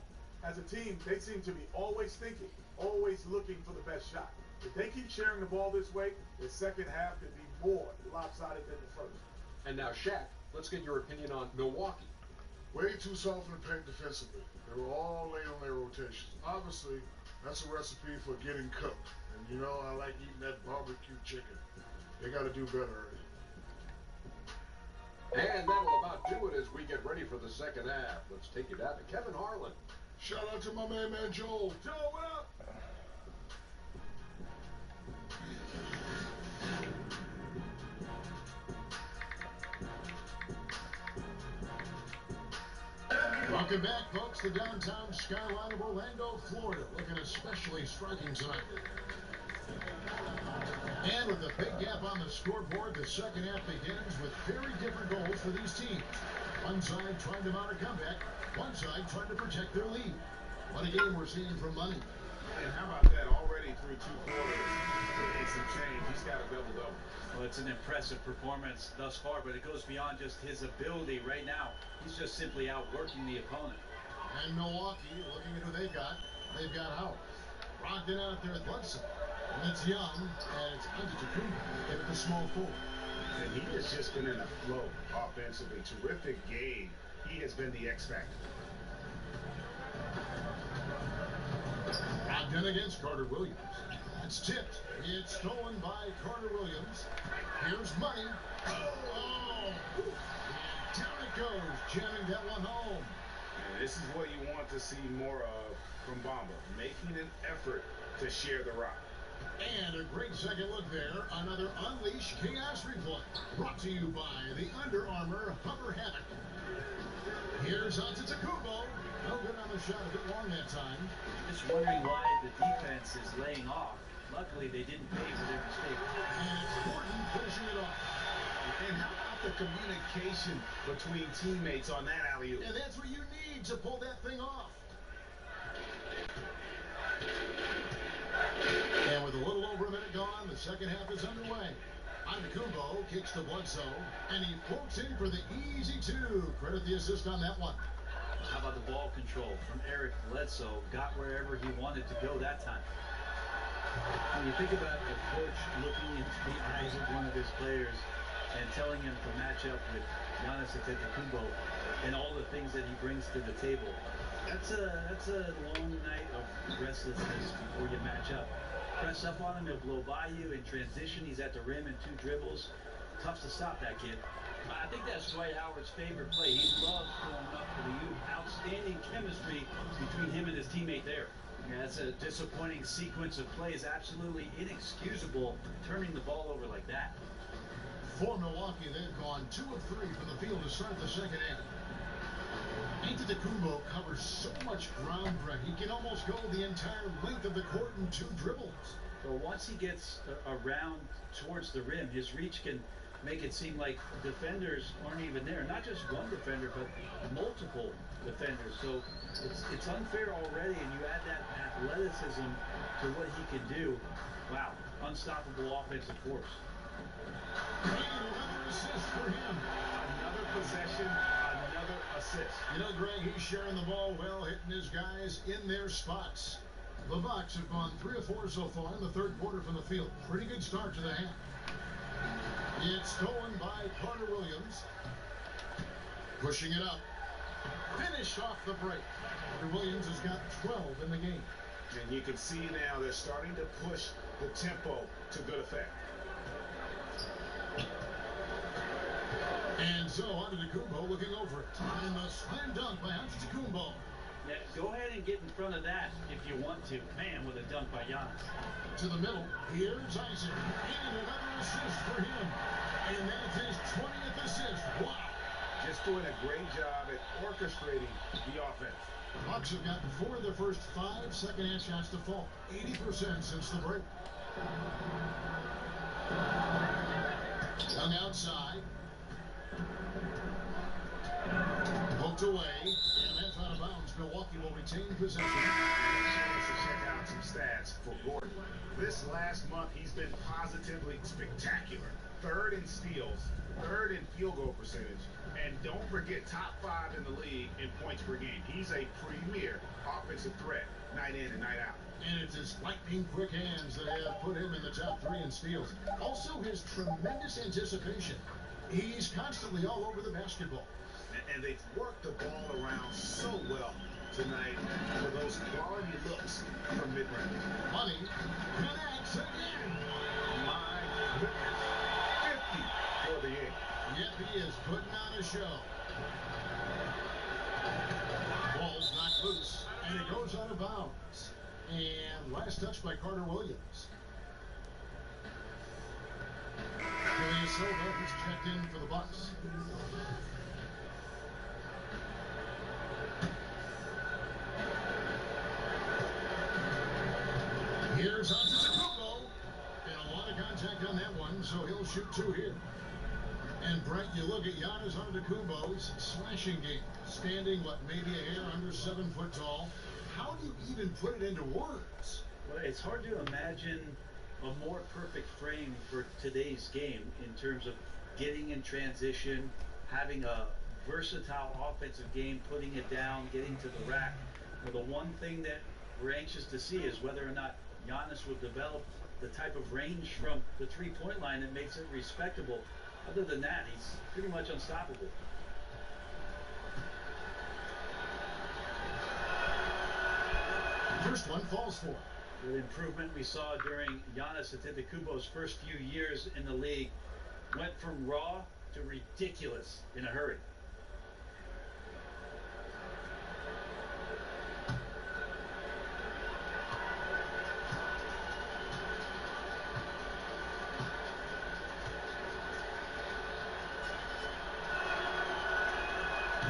As a team, they seem to be always thinking, always looking for the best shot. If they keep sharing the ball this way, the second half could be more lopsided than the first. And now, Shaq, let's get your opinion on Milwaukee. Way too soft in the paint defensively. They were all late on their rotations. Obviously, that's a recipe for getting cooked. And you know, I like eating that barbecue chicken. They got to do better. And that'll about do it as we get ready for the second half. Let's take it out to Kevin Harlan. Shout out to my man Joel. Joe, what up? Welcome back, folks. The downtown skyline of Orlando, Florida, looking especially striking tonight. And with a big gap on the scoreboard, the second half begins with very different goals for these teams. One side trying to mount a comeback, one side trying to protect their lead. What a game we're seeing from Money. And how about that? Already through 2 quarters and some change. He's got a double-double. Well, it's an impressive performance thus far, but it goes beyond just his ability right now. He's just simply outworking the opponent. And Milwaukee, looking at who they've got Howard. Brogdon out there at Bledsoe. And it's Young, and it's Antetokounmpo at the small forward. And he has just been in a flow offensively. Terrific game. He has been the X factor. Brogdon against Carter Williams. It's tipped. It's stolen by Carter Williams. Here's Money. Oh! And down it goes, jamming that one home. And this is what you want to see more of from Bamba, making an effort to share the rock. And a great second look there. Another Unleash Chaos replay. Brought to you by the Under Armour Hover Havoc. Here's Antetokounmpo. No good on the shot, a bit long that time. Just wondering why the defense is laying off. Luckily, they didn't pay for their mistake. And it's Gordon finishing it off. And how about the communication between teammates on that alley-oop? And that's what you need to pull that thing off. And with a little over a minute gone, the second half is underway. Antetokounmpo kicks to Bledsoe, and he floats in for the easy 2. Credit the assist on that one. How about the ball control from Eric Bledsoe? Got wherever he wanted to go that time. When you think about a coach looking into the eyes of one of his players and telling him to match up with Giannis Antetokounmpo and all the things that he brings to the table, that's a long night of restlessness before you match up. Press up on him, he'll blow by you. In transition, he's at the rim in 2 dribbles. Tough to stop that kid. I think that's Dwight Howard's favorite play. He loves going up for the youth. Outstanding chemistry between him and his teammate there. Yeah, that's a disappointing sequence of plays. Absolutely inexcusable, turning the ball over like that. For Milwaukee, they've gone 2 of 3 from the field to start the second half. Antetokounmpo covers so much ground, Greg. He can almost go the entire length of the court in 2 dribbles. So once he gets around towards the rim, his reach can make it seem like defenders aren't even there. Not just one defender, but multiple defenders. So it's unfair already, and you add that athleticism to what he can do. Wow, unstoppable offensive force. Another assist for him. Another possession, another assist. You know, Greg, he's sharing the ball well, hitting his guys in their spots. The Bucks have gone 3 of 4 so far in the third quarter from the field. Pretty good start to the half. It's stolen by Carter Williams. Pushing it up. Finished off the break. Carter Williams has got 12 in the game. And you can see now they're starting to push the tempo to good effect. And so Antetokounmpo looking over it. And the slam dunk by Antetokounmpo. Yeah, go ahead and get in front of that if you want to. Man, with a dunk by Giannis. To the middle. Here's Isaac. And another assist for him. And that's his 20th assist. Wow. Just doing a great job at orchestrating the offense. The Bucks have gotten 4 of their first 5 second-half shots to fall. 80% since the break. Hung outside. Poked away. And that's out of bounds. Milwaukee will retain possession. Let's check out some stats for Gordon. This last month, he's been positively spectacular. 3rd in steals, 3rd in field goal percentage, and don't forget top 5 in the league in points per game. He's a premier offensive threat, night in and night out. And it's his lightning quick hands that have put him in the top 3 in steals. Also his tremendous anticipation. He's constantly all over the basketball. And they've worked the ball around so well tonight for those quality looks from mid-range. Money connects again. My goodness. 50 for the 8. Yep, he is putting on a show. Ball's knocked loose, and it goes out of bounds. And last touch by Carter Williams. Julius Silva is checked in for the Bucks. Here's Antetokounmpo, and a lot of contact on that one, so he'll shoot 2 here. And Brent, you look at Giannis Antetokounmpo's slashing game, standing maybe a hair under 7 foot tall. How do you even put it into words? Well, it's hard to imagine a more perfect frame for today's game in terms of getting in transition, having a versatile offensive game, putting it down, getting to the rack. Well, the one thing that we're anxious to see is whether or not Giannis will develop the type of range from the 3-point line that makes it respectable. Other than that, he's pretty much unstoppable. First one falls for. The improvement we saw during Giannis Antetokounmpo's first few years in the league went from raw to ridiculous in a hurry.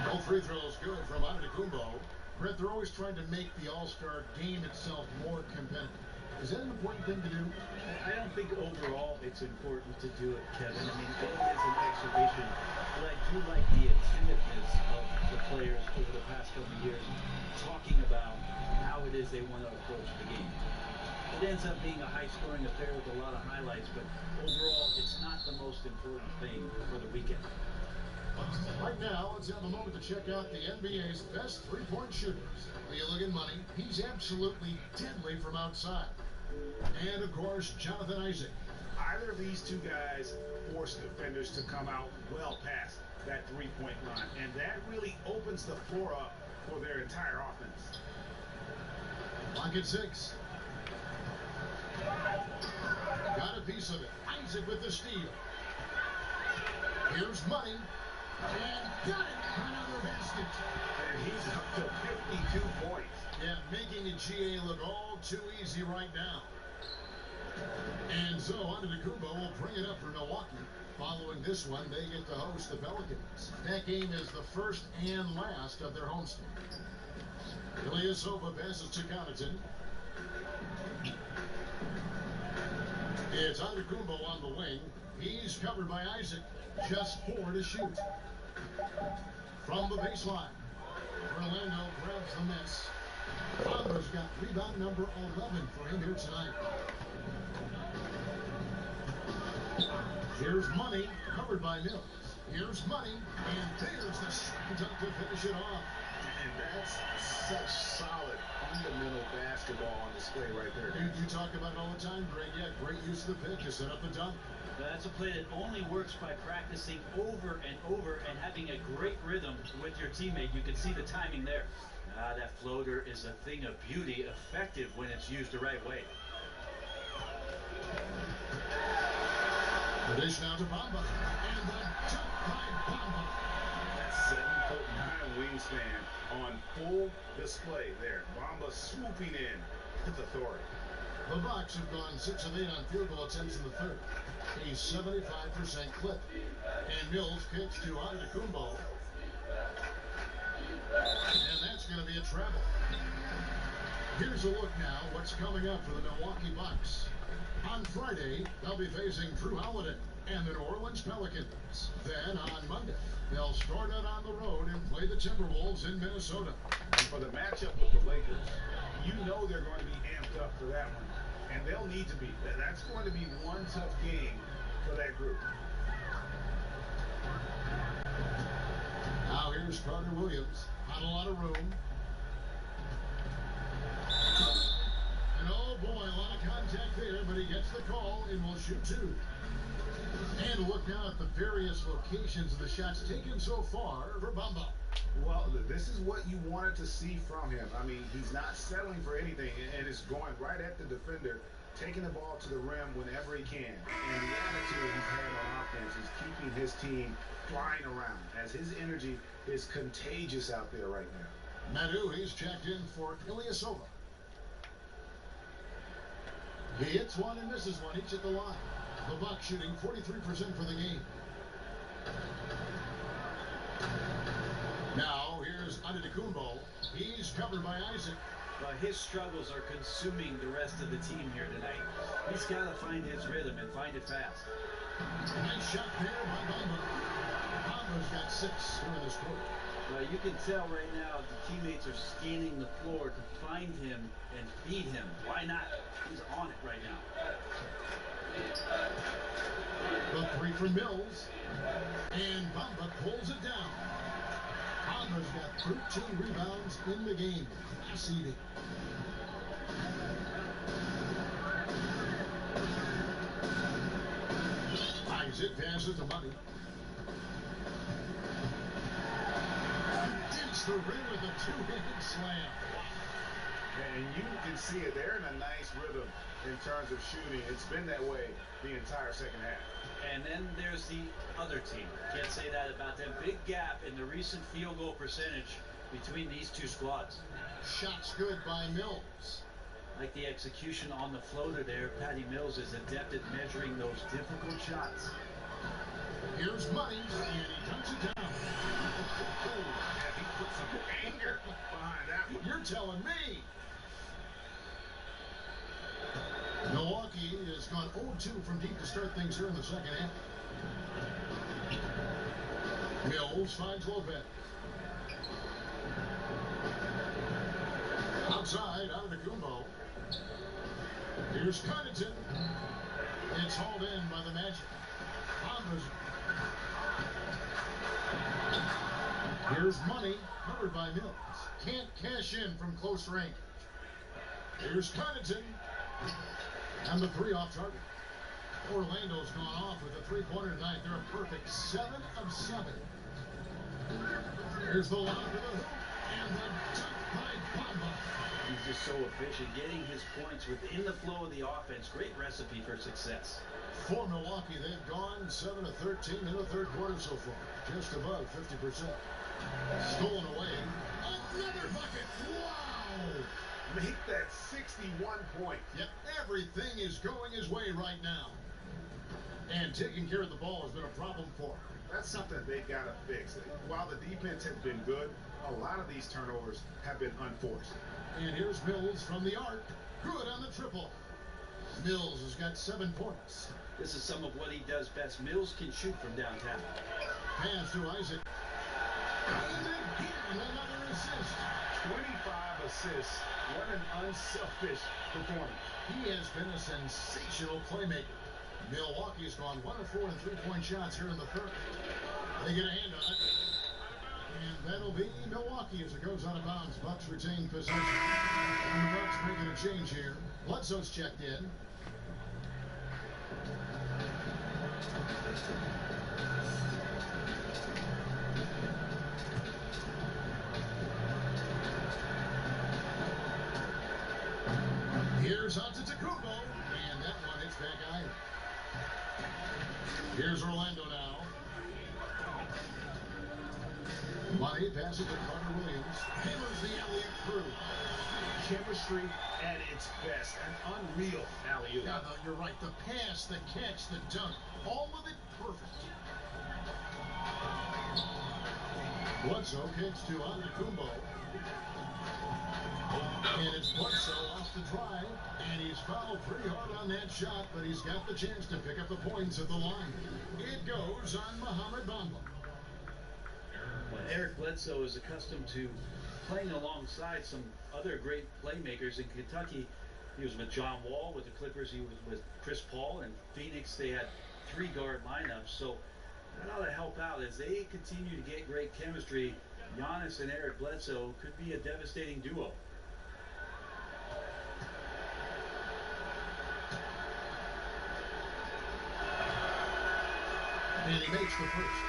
No free throws good from Antetokounmpo. Brett, they're always trying to make the All-Star game itself more competitive. Is that an important thing to do? I don't think overall it's important to do it, Kevin. I mean, it is an exhibition, but I do like the attentiveness of the players over the past couple of years talking about how it is they want to approach the game. It ends up being a high-scoring affair with a lot of highlights, but overall, it's not the most important thing for the weekend. Right now, let's have a moment to check out the NBA's best three-point shooters. When you look at Money, he's absolutely deadly from outside. And, of course, Jonathan Isaac. Either of these two guys force defenders to come out well past that three-point line, and that really opens the floor up for their entire offense. Lock at 6. Got a piece of it. Isaac with the steal. Here's money. And got it. Another basket. And he's up to 52 points. Yeah, making the GA look all too easy right now. And so Antetokounmpo will bring it up for Milwaukee. Following this one, they get to host the Pelicans. That game is the first and last of their homestand. Ilyasova passes to Connaughton. It's Antetokounmpo on the wing. He's covered by Isaac. Just 4 to shoot. From the baseline, Orlando grabs the miss. Bamba's got rebound number 11 for him here tonight. Here's money, covered by Mills. Here's money, and there's the shot to finish it off. And that's such solid, fundamental basketball on display right there. Dude, you talk about it all the time, Greg. Yeah, great use of the pick to set up the dunk. That's a play that only works by practicing over and over and having a great rhythm with your teammate. You can see the timing there. That floater is a thing of beauty, effective when it's used the right way. The dish now to Bamba. And the dunk by Bamba. That 7'9" wingspan on full display there. Bamba swooping in with authority. The Bucks have gone 6 of 8 on field goal attempts in the third. A 75% clip. And Mills kicks to Antetokounmpo. And that's going to be a travel. Here's a look now what's coming up for the Milwaukee Bucks. On Friday, they'll be facing Drew Holiday and the New Orleans Pelicans. Then on Monday, they'll start out on the road and play the Timberwolves in Minnesota. And for the matchup with the Lakers, you know they're going to be amped up for that one. And they'll need to be. That's going to be one tough game for that group. Now here's Carter Williams. Not a lot of room. And oh boy, a lot of contact there, but he gets the call and will shoot 2. And look now at the various locations of the shots taken so far for Bamba. Well, this is what you wanted to see from him. I mean, he's not settling for anything, and it's going right at the defender, taking the ball to the rim whenever he can. And the attitude he's had on offense is keeping his team flying around, as his energy is contagious out there right now. Madu, he's checked in for Ilyasova. He hits one and misses one, each at the line. The Bucks shooting 43% for the game. Now, here's Antetokounmpo. He's covered by Isaac. Well, his struggles are consuming the rest of the team here tonight. He's got to find his rhythm and find it fast. Nice shot there by Bamba. Bamba's got 6 during this quarter. Well, you can tell right now the teammates are scanning the floor to find him and feed him. Why not? He's on it right now. The 3 from Mills. And Bamba pulls it down. Bamba's got 13 rebounds in the game. Class eating. Isaac passes to Money. Hits the rim with a 2-handed slam. And you can see it. They're in a nice rhythm in terms of shooting. It's been that way the entire second half. And then there's the other team. Can't say that about them. Big gap in the recent field goal percentage between these two squads. Shots good by Mills. Like the execution on the floater there, Patty Mills is adept at measuring those difficult shots. Here's Money, and he dunks it down. He put some anger behind that one. You're telling me. Milwaukee has gone 0-2 from deep to start things here in the second half. Mills finds Lopez. Outside, Antetokounmpo. Here's Connaughton. It's hauled in by the Magic. Here's Money, covered by Mills. Can't cash in from close range. Here's Connaughton. And the 3 off target. Orlando's gone off with a 3-pointer tonight. They're a perfect 7 of 7. Here's the line to the hoop. And the dunk by Bamba. He's just so efficient, getting his points within the flow of the offense. Great recipe for success. For Milwaukee, they've gone 7 of 13 in the third quarter so far, just above 50%. Stolen away. Another bucket. Wow! Make that 61 point. Yep, everything is going his way right now. And taking care of the ball has been a problem for him. That's something they've got to fix. While the defense has been good, a lot of these turnovers have been unforced. And here's Mills from the arc. Good on the triple. Mills has got 7 points. This is some of what he does best. Mills can shoot from downtown. Pass to Isaac. And again, another assist. 25 assists. What an unselfish performance. He has been a sensational playmaker. Milwaukee's gone 1 of 4 in three-point shots here in the third. They get a hand on it. And that'll be Milwaukee as it goes out of bounds. Bucks retain possession. And the Bucks making a change here. Bledsoe's checked in. Here's Antetokounmpo, and that one hits back iron. Here's Orlando now. Money passes to Carter Williams. Hammers the alley-oop through. Chemistry at its best. An unreal alley-oop. Yeah, no, you're right. The pass, the catch, the dunk, all of it perfect. Bledsoe kicks to Antetokounmpo. And it's Bledsoe off the drive, and he's fouled pretty hard on that shot, but he's got the chance to pick up the points at the line. It goes on Mohamed Bamba. Well, Eric Bledsoe is accustomed to playing alongside some other great playmakers in Kentucky. He was with John Wall with the Clippers. He was with Chris Paul. In Phoenix, they had 3-guard lineups. So that ought to help out as they continue to get great chemistry. Giannis and Eric Bledsoe could be a devastating duo. And he makes the first.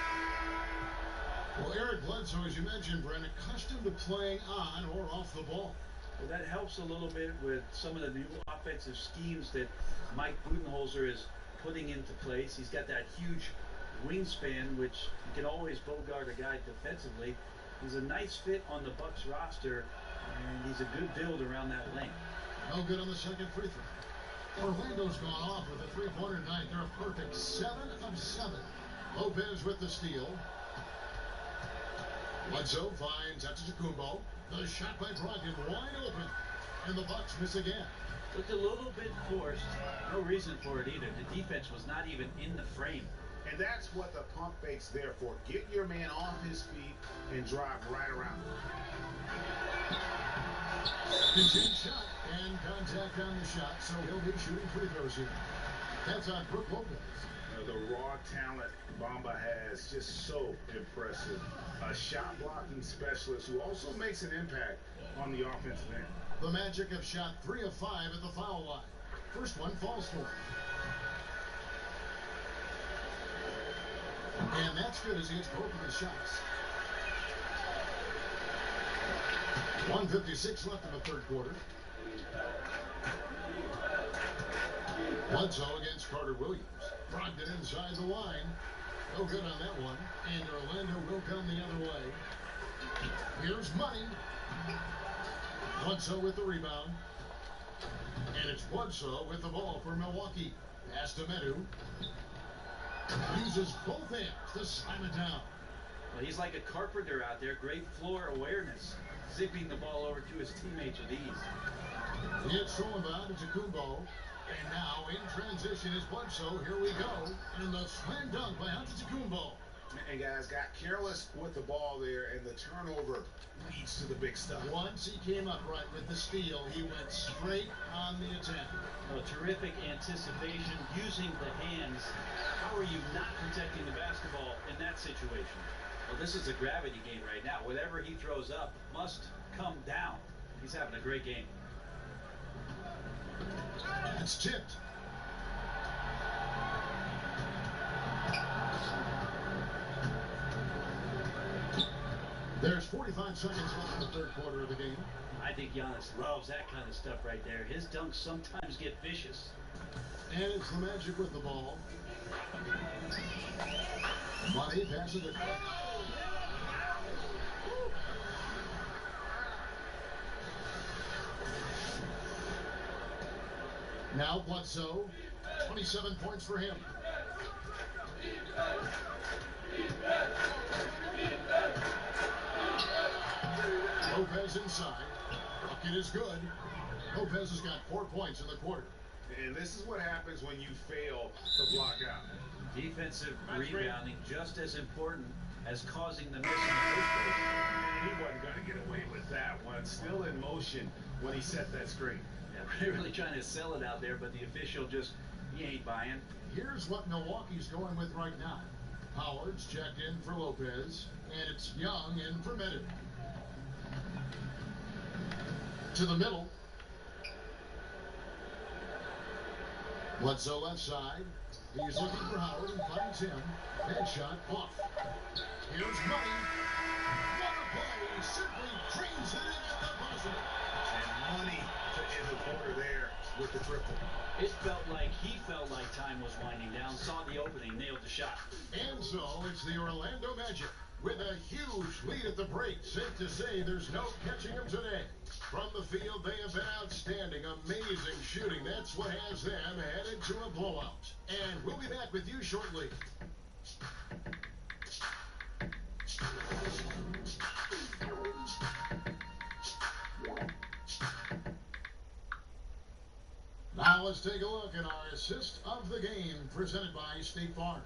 Well, Eric Bledsoe, as you mentioned, Brent, accustomed to playing on or off the ball. Well, that helps a little bit with some of the new offensive schemes that Mike Budenholzer is putting into place. He's got that huge wingspan, which you can always bogart a guy defensively. He's a nice fit on the Bucks roster, and he's a good build around that length. No good on the second free throw. Orlando's gone off with a three-pointer tonight. They're a perfect 7 of 7. Lopez with the steal. Bledsoe finds Antetokounmpo. The shot by Brogdon wide open. And the Bucks miss again. Looked a little bit forced. No reason for it either. The defense was not even in the frame. And that's what the pump fake's there for. Get your man off his feet and drive right around him. Contained shot and contact on the shot, so he'll be shooting free throws here. That's on Brook Lopez. The raw talent Bamba has, just so impressive. A shot blocking specialist who also makes an impact on the offensive end. The Magic have shot 3 of 5 at the foul line. First one falls for him. And that's good as he hits both of his shots. 1:56 left in the third quarter. Bledsoe against Carter Williams. Brogdon inside the line. No good on that one. And Orlando will come the other way. Here's Money. Bledsoe with the rebound. And it's Bledsoe with the ball for Milwaukee. Pass to Medu. Uses both hands to slam it down. Well, he's like a carpenter out there. Great floor awareness. Zipping the ball over to his teammates with ease. It's stolen by Antetokounmpo. And now in transition is Bledsoe. Here we go. And the slam dunk by Antetokounmpo. And guys got careless with the ball there, and the turnover leads to the big stuff. Once he came up right with the steal, he went straight on the attack. Oh, terrific anticipation, using the hands. How are you not protecting the basketball in that situation? Well, this is a gravity game right now. Whatever he throws up must come down. He's having a great game. It's tipped. There's 45 seconds left in the third quarter of the game. I think Giannis loves that kind of stuff right there. His dunks sometimes get vicious. And it's the Magic with the ball. Money passes it. Now Bledsoe, 27 points for him. Lopez inside. Bucket is good. Lopez has got 4 points in the quarter. And this is what happens when you fail to block out. Defensive rebounding just as important as causing the miss in the first place. And he wasn't going to get away with that one. Still in motion when he set that screen. Yeah, we're really trying to sell it out there, but the official just, he ain't buying. Here's what Milwaukee's going with right now. Howard's checked in for Lopez, and it's Young in for Meadow. To the middle. Bledsoe left side. He's looking for Howard and finds him. Headshot off. Here's Money. What a play. Simply trains it in at the buzzer. And Money to end the quarter there with the triple. He felt like time was winding down, saw the opening, nailed the shot. And so it's the Orlando Magic with a huge lead at the break. Safe to say there's no catching them today. From the field, they have been outstanding, amazing shooting. That's what has them headed to a blowout. And we'll be back with you shortly. Now let's take a look at our assist of the game presented by State Farm.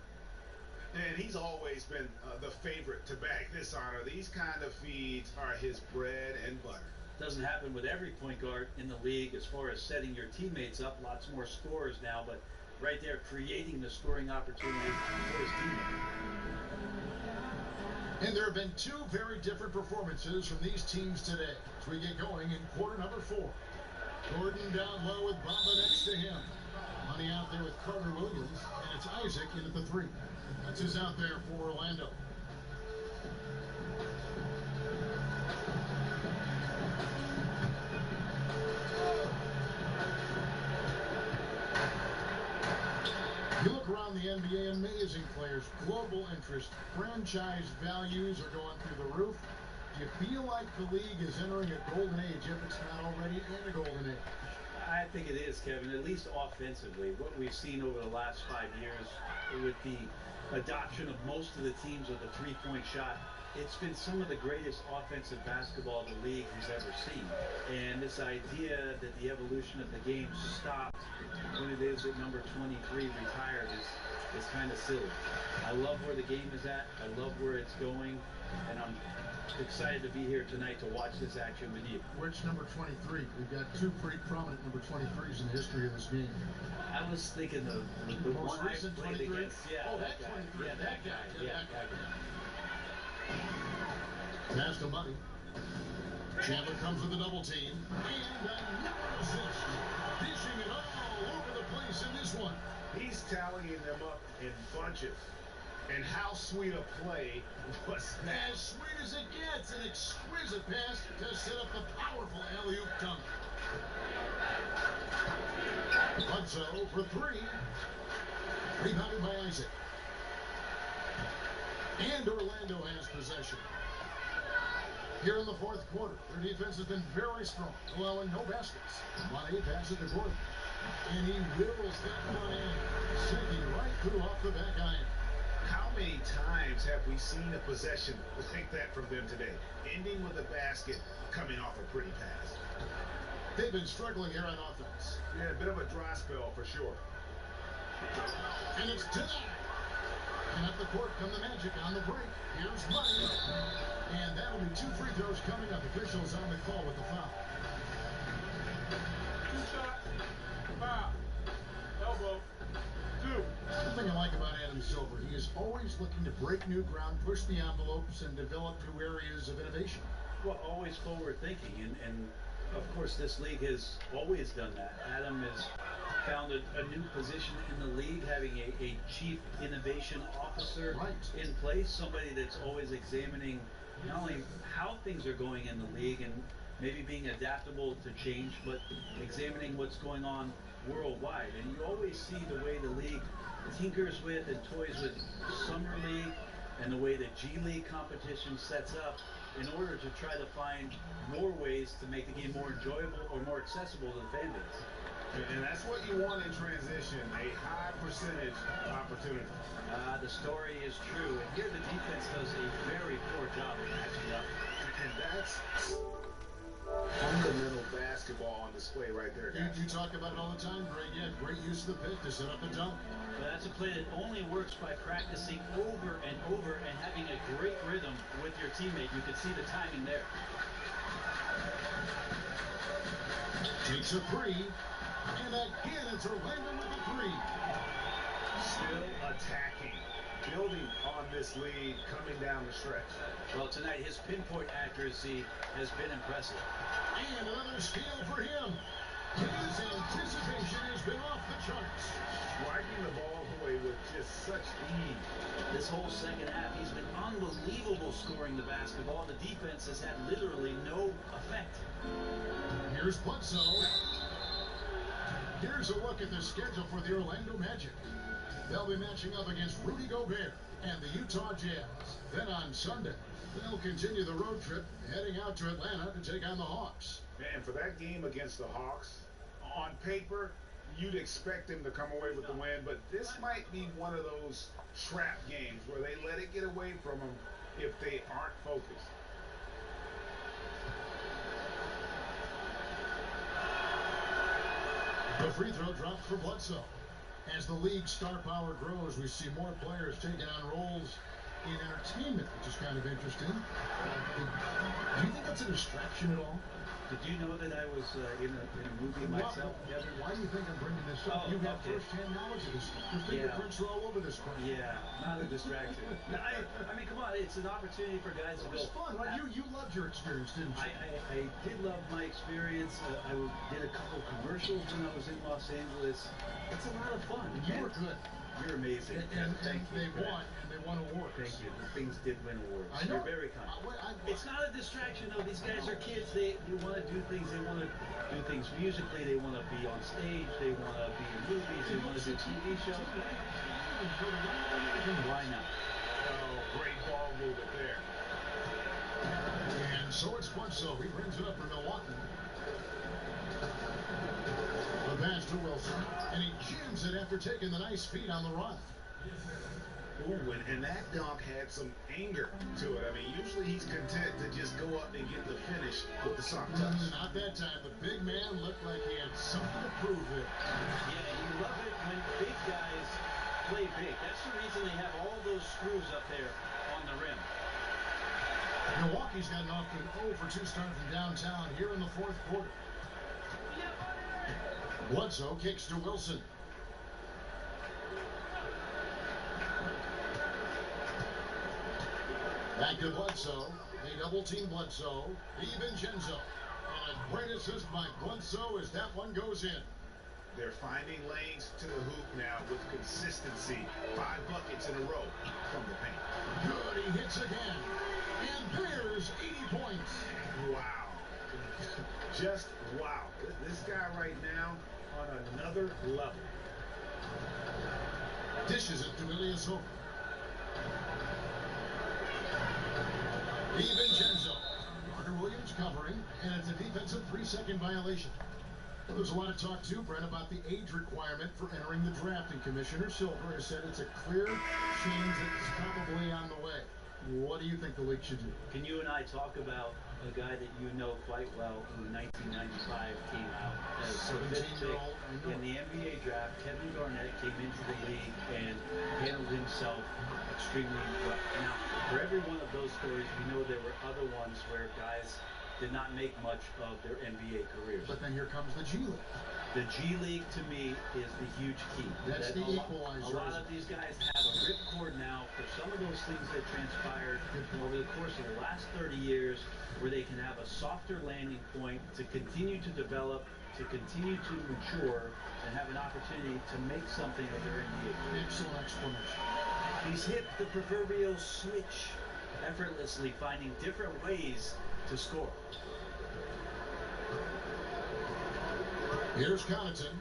And he's always been the favorite to bag this honor. These kind of feeds are his bread and butter. Doesn't happen with every point guard in the league as far as setting your teammates up. Lots more scorers now, but right there creating the scoring opportunity for his teammate. And there have been two very different performances from these teams today as we get going in quarter number 4. Gordon down low with Bamba next to him. Money out there with Carter Williams, and it's Isaac in at the 3. That's who's out there for Orlando. You look around the NBA, amazing players, global interest, franchise values are going through the roof. Do you feel like the league is entering a golden age if it's not already in a golden age? I think it is, Kevin, at least offensively. What we've seen over the last 5 years with the adoption of most of the teams with the three-point shot, it's been some of the greatest offensive basketball the league has ever seen. And this idea that the evolution of the game stopped when it is at number 23 retired is kind of silly. I love where the game is at. I love where it's going. And I'm excited to be here tonight to watch this action with you. Which number 23? We've got two pretty prominent number 23s in the history of this game. I was thinking of the most one recent I played 23? against. Yeah, Oh, that that guy. 23. Yeah, that guy. Yeah, that guy. Pass to Money. Chandler comes with a double team. And another assist. Dishing it all over the place in this one. He's tallying them up in bunches. And how sweet a play was that? As sweet as it gets, an exquisite pass to set up the powerful alley-oop dunk. Bledsoe for 3. Rebounded by Isaac. And Orlando has possession. Here in the fourth quarter, their defense has been very strong, allowing no baskets. Money passes to Gordon. And he whittles that one in, sinking right through off the back iron. How many times have we seen a possession like that from them today? Ending with a basket, coming off a pretty pass. They've been struggling here on offense. Yeah, a bit of a dry spell for sure. And it's denied. And up the court come the Magic on the break. Here's Money. And that'll be 2 free throws coming up. Officials on the call with the foul. 2 shots, foul, elbow, 2. One thing I like about Adam Silver, he is always looking to break new ground, push the envelopes, and develop new areas of innovation. Well, always forward thinking, and of course this league has always done that. Adam has found a new position in the league, having a chief innovation officer in place, somebody that's always examining not only how things are going in the league and maybe being adaptable to change, but examining what's going on worldwide. And you always see the way the league tinkers with and toys with Summer League and the way the G League competition sets up in order to try to find more ways to make the game more enjoyable or more accessible to the fan base. And that's what you want in transition, a high percentage opportunity. The story is true, and here the defense does a very poor job of matching up. And that's fundamental basketball on display right there, guys. You talk about it all the time, Greg. Yeah, great use of the pick to set up a dunk. But that's a play that only works by practicing over and over and having a great rhythm with your teammate. You can see the timing there. Takes a three, and again it's Orlando with a three. Still attacking, building on this lead coming down the stretch. Well, tonight his pinpoint accuracy has been impressive. And another steal for him. His anticipation has been off the charts. Striking the ball away with just such ease. This whole second half, he's been unbelievable scoring the basketball. The defense has had literally no effect. Here's Bledsoe. Here's a look at the schedule for the Orlando Magic. They'll be matching up against Rudy Gobert and the Utah Jazz. Then on Sunday, they'll continue the road trip, heading out to Atlanta to take on the Hawks. And for that game against the Hawks, on paper, you'd expect them to come away with the win, but this might be one of those trap games where they let it get away from them if they aren't focused. The free throw dropped for Bledsoe. As the league's star power grows, we see more players taking on roles in entertainment, which is kind of interesting. Do you think that's a distraction at all? Did you know that I was in a movie myself? Why do you think I'm bringing this up? You have first-hand knowledge of this. Your fingerprints are all over this place. Yeah, not a distraction. I mean, come on, it's an opportunity for guys to go. It's fun, right? You loved your experience, didn't you? I did love my experience. I did a couple commercials when I was in Los Angeles. It's a lot of fun. You were good. You're amazing. And Thank you. They won, and they won awards. Thank you. Things did win awards. I know. You're very kind. It's not a distraction, though. These guys are kids. They want to do things. They want to do things musically. They want to be on stage. They want to be in movies. They want to do TV shows. Why not? Oh, great ball movement there. And so it's Bledsoe. He brings it up for Milwaukee. The pass to Wilson, and he jams it after taking the nice feed on the run. Ooh, and that dunk had some anger to it. I mean, usually he's content to just go up and get the finish with the soft touch. Not that time. The big man looked like he had something to prove there. Yeah, you love it when big guys play big. That's the reason they have all those screws up there on the rim. Milwaukee's gotten off to an 0-for-2 start from downtown here in the fourth quarter. Bledsoe kicks to Wilson. Back to Bledsoe. They double-team Bledsoe. DiVincenzo. And a great assist by Bledsoe as that one goes in. They're finding lanes to the hoop now with consistency. 5 buckets in a row from the paint. Good, he hits again. And there's 80 points. Wow. Just wow. This guy right now on another level. Dishes it to Ilyasova. DiVincenzo. Carter Williams covering, and it's a defensive 3-second violation. Well, there's a lot of talk, too, Brent, about the age requirement for entering the draft, and Commissioner Silver has said it's a clear change that's probably on the way. What do you think the league should do? Can you and I talk about a guy that you know quite well who in 1995 came out as a 17-year-old in the NBA draft? Kevin Garnett came into the league and handled himself extremely well. Now, for every one of those stories, we know there were other ones where guys did not make much of their NBA careers. But then here comes the G League. The G League, to me, is the huge key. That's the equalizer. A lot of these guys have a ripcord now for some of those things that transpired over the course of the last 30 years, where they can have a softer landing point to continue to develop, to continue to mature, and have an opportunity to make something of their NBA career. Excellent explanation. He's hit the proverbial switch effortlessly finding different ways to score. Here's Connaughton.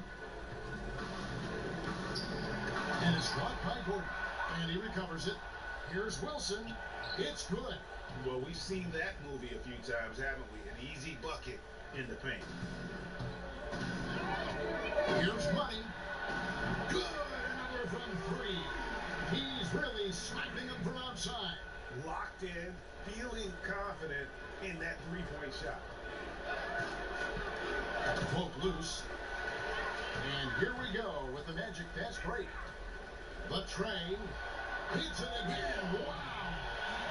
And it's blocked by Gordon. And he recovers it. Here's Wilson. It's good. Well, we've seen that movie a few times, haven't we? An easy bucket in the paint. Here's Money. Good. Another from three. He's really sniping them from outside. Locked in, feeling confident in that three-point shot. Poke loose. And here we go with the Magic fast break. The train hits it again. Wow.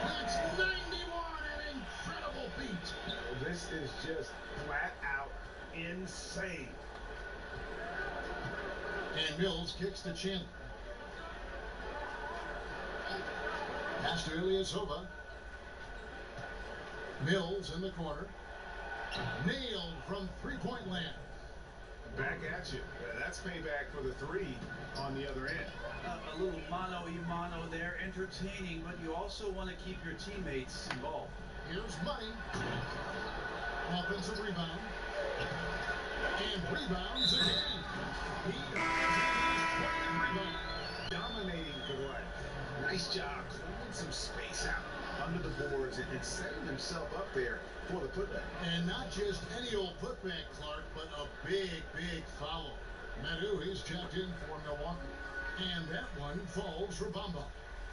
That's 91, an incredible beat. This is just flat out insane. And Mills kicks to Chandler. Pass to Ilyasova. Mills in the corner. Nailed from three-point land. Back at you. That's payback for the three on the other end. A little mano-a-mano there, entertaining, but you also want to keep your teammates involved. Here's Money. Offensive rebound. And rebounds again. He has 20 rebounds. Dominating the right. Nice job clearing some space out under the boards and setting himself up there for the putback. And not just any old putback, Clark, but a big, big foul. Madu, he's checked in for Milwaukee. And that one falls for Bamba.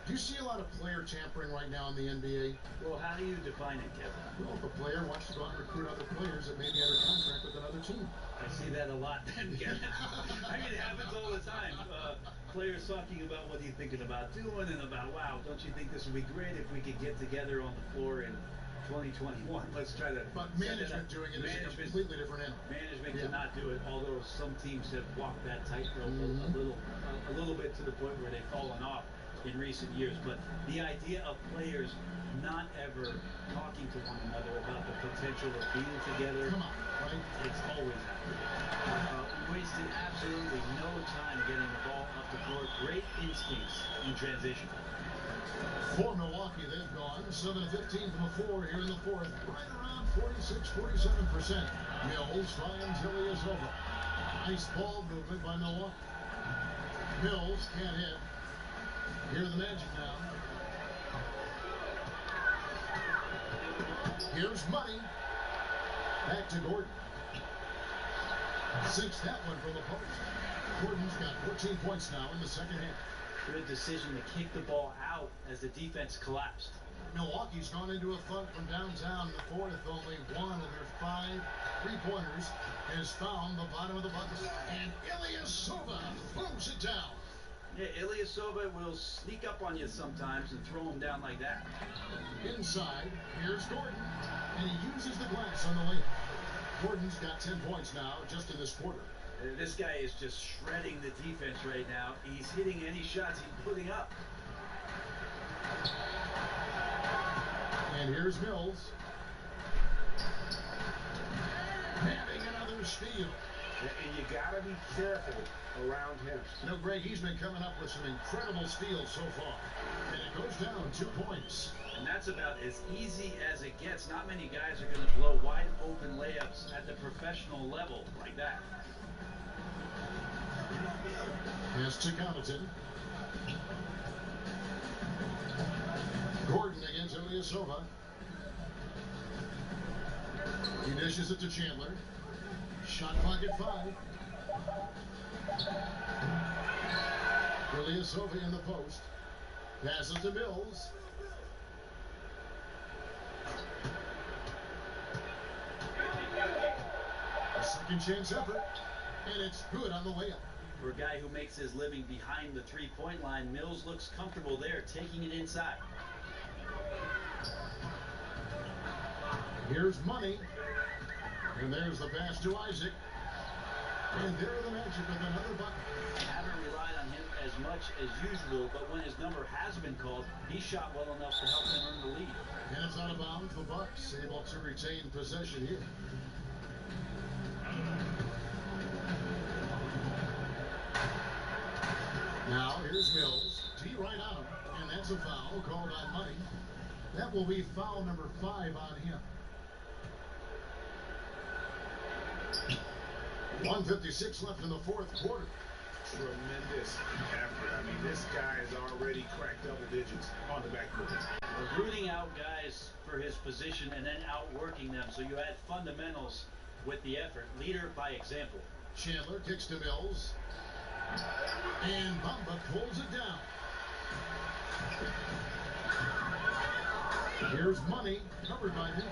Do you see a lot of player tampering right now in the NBA? Well, how do you define it, Kevin? Well, if a player wants to go out and recruit other players that may be under contract with another team. I see that a lot, then, Kevin. I mean, it happens all the time. Players talking about what are you thinking about doing and about, wow, don't you think this would be great if we could get together on the floor in 2021? Let's try to. But management doing it is a completely different end. Management cannot do it, although some teams have walked that tightrope a little bit to the point where they've fallen off in recent years. But the idea of players not ever talking to one another about the potential of being together, it's always happened. We wasted absolutely no time getting the ball up the floor. Great instincts in transition. For Milwaukee, they've gone 7-15 from the floor here in the fourth. Right around 46-47%. Mills finds Ilyasova. Nice ball movement by Milwaukee. Mills can't hit. Here's the Magic now. Here's Money. Back to Gordon. Sinks that one from the post. Gordon's got 14 points now in the second half. Good decision to kick the ball out as the defense collapsed. Milwaukee's gone into a funk from downtown in the fourth. Only one of their 5 three-pointers has found the bottom of the bucket. And Ilyasova throws it down. Yeah, Ilyasova will sneak up on you sometimes and throw him down like that. Inside, here's Gordon, and he uses the glass on the layup. Gordon's got 10 points now just in this quarter. This guy is just shredding the defense right now. He's hitting any shots he's putting up. And here's Mills. Having another steal. And you got to be careful around him. No, Greg, he's been coming up with some incredible steals so far. And it goes down 2 points. And that's about as easy as it gets. Not many guys are going to blow wide open layups at the professional level like that. Pass to Connaughton. Gordon against Ilyasova. He dishes it to Chandler. Shot clock at 5. Ilyasova in the post. Passes to Mills. A second chance effort. And it's good on the layup. For a guy who makes his living behind the three-point line, Mills looks comfortable there, taking it inside. Here's Money. And there's the pass to Isaac. And there are the Magic with another bucket. Haven't relied on him as much as usual, but when his number has been called, he shot well enough to help them earn the lead. And it's out of bounds. The Bucks able to retain possession here. Now here's Mills. T right on him. And that's a foul called on Money. That will be foul number 5 on him. 1:56 left in the fourth quarter. Tremendous effort. I mean, this guy has already cracked double digits on the backboard. Rooting out guys for his position and then outworking them. So you add fundamentals with the effort. Leader by example. Chandler kicks to Mills. And Bamba pulls it down. Here's Money, covered by Mills.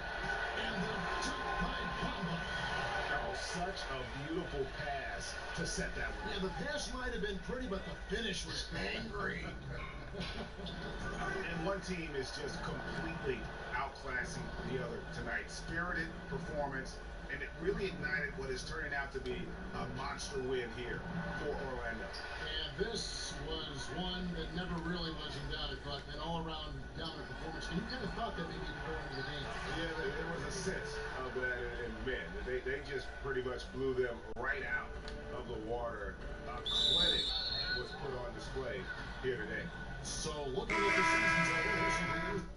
And the jump by Bamba. Oh, such a beautiful pass to set that one. Yeah, the pass might have been pretty, but the finish was angry. And one team is just completely outclassing the other tonight. Spirited performance, and it really ignited what is turning out to be a monster win here for Orlando. And this was one that never really was in doubt, but an all-around dominant performance. And you kind of thought that maybe you could go into the game. Yeah, there was a sense of that, and man, they just pretty much blew them right out of the water. A clinic was put on display here today. So looking at the season's evolution,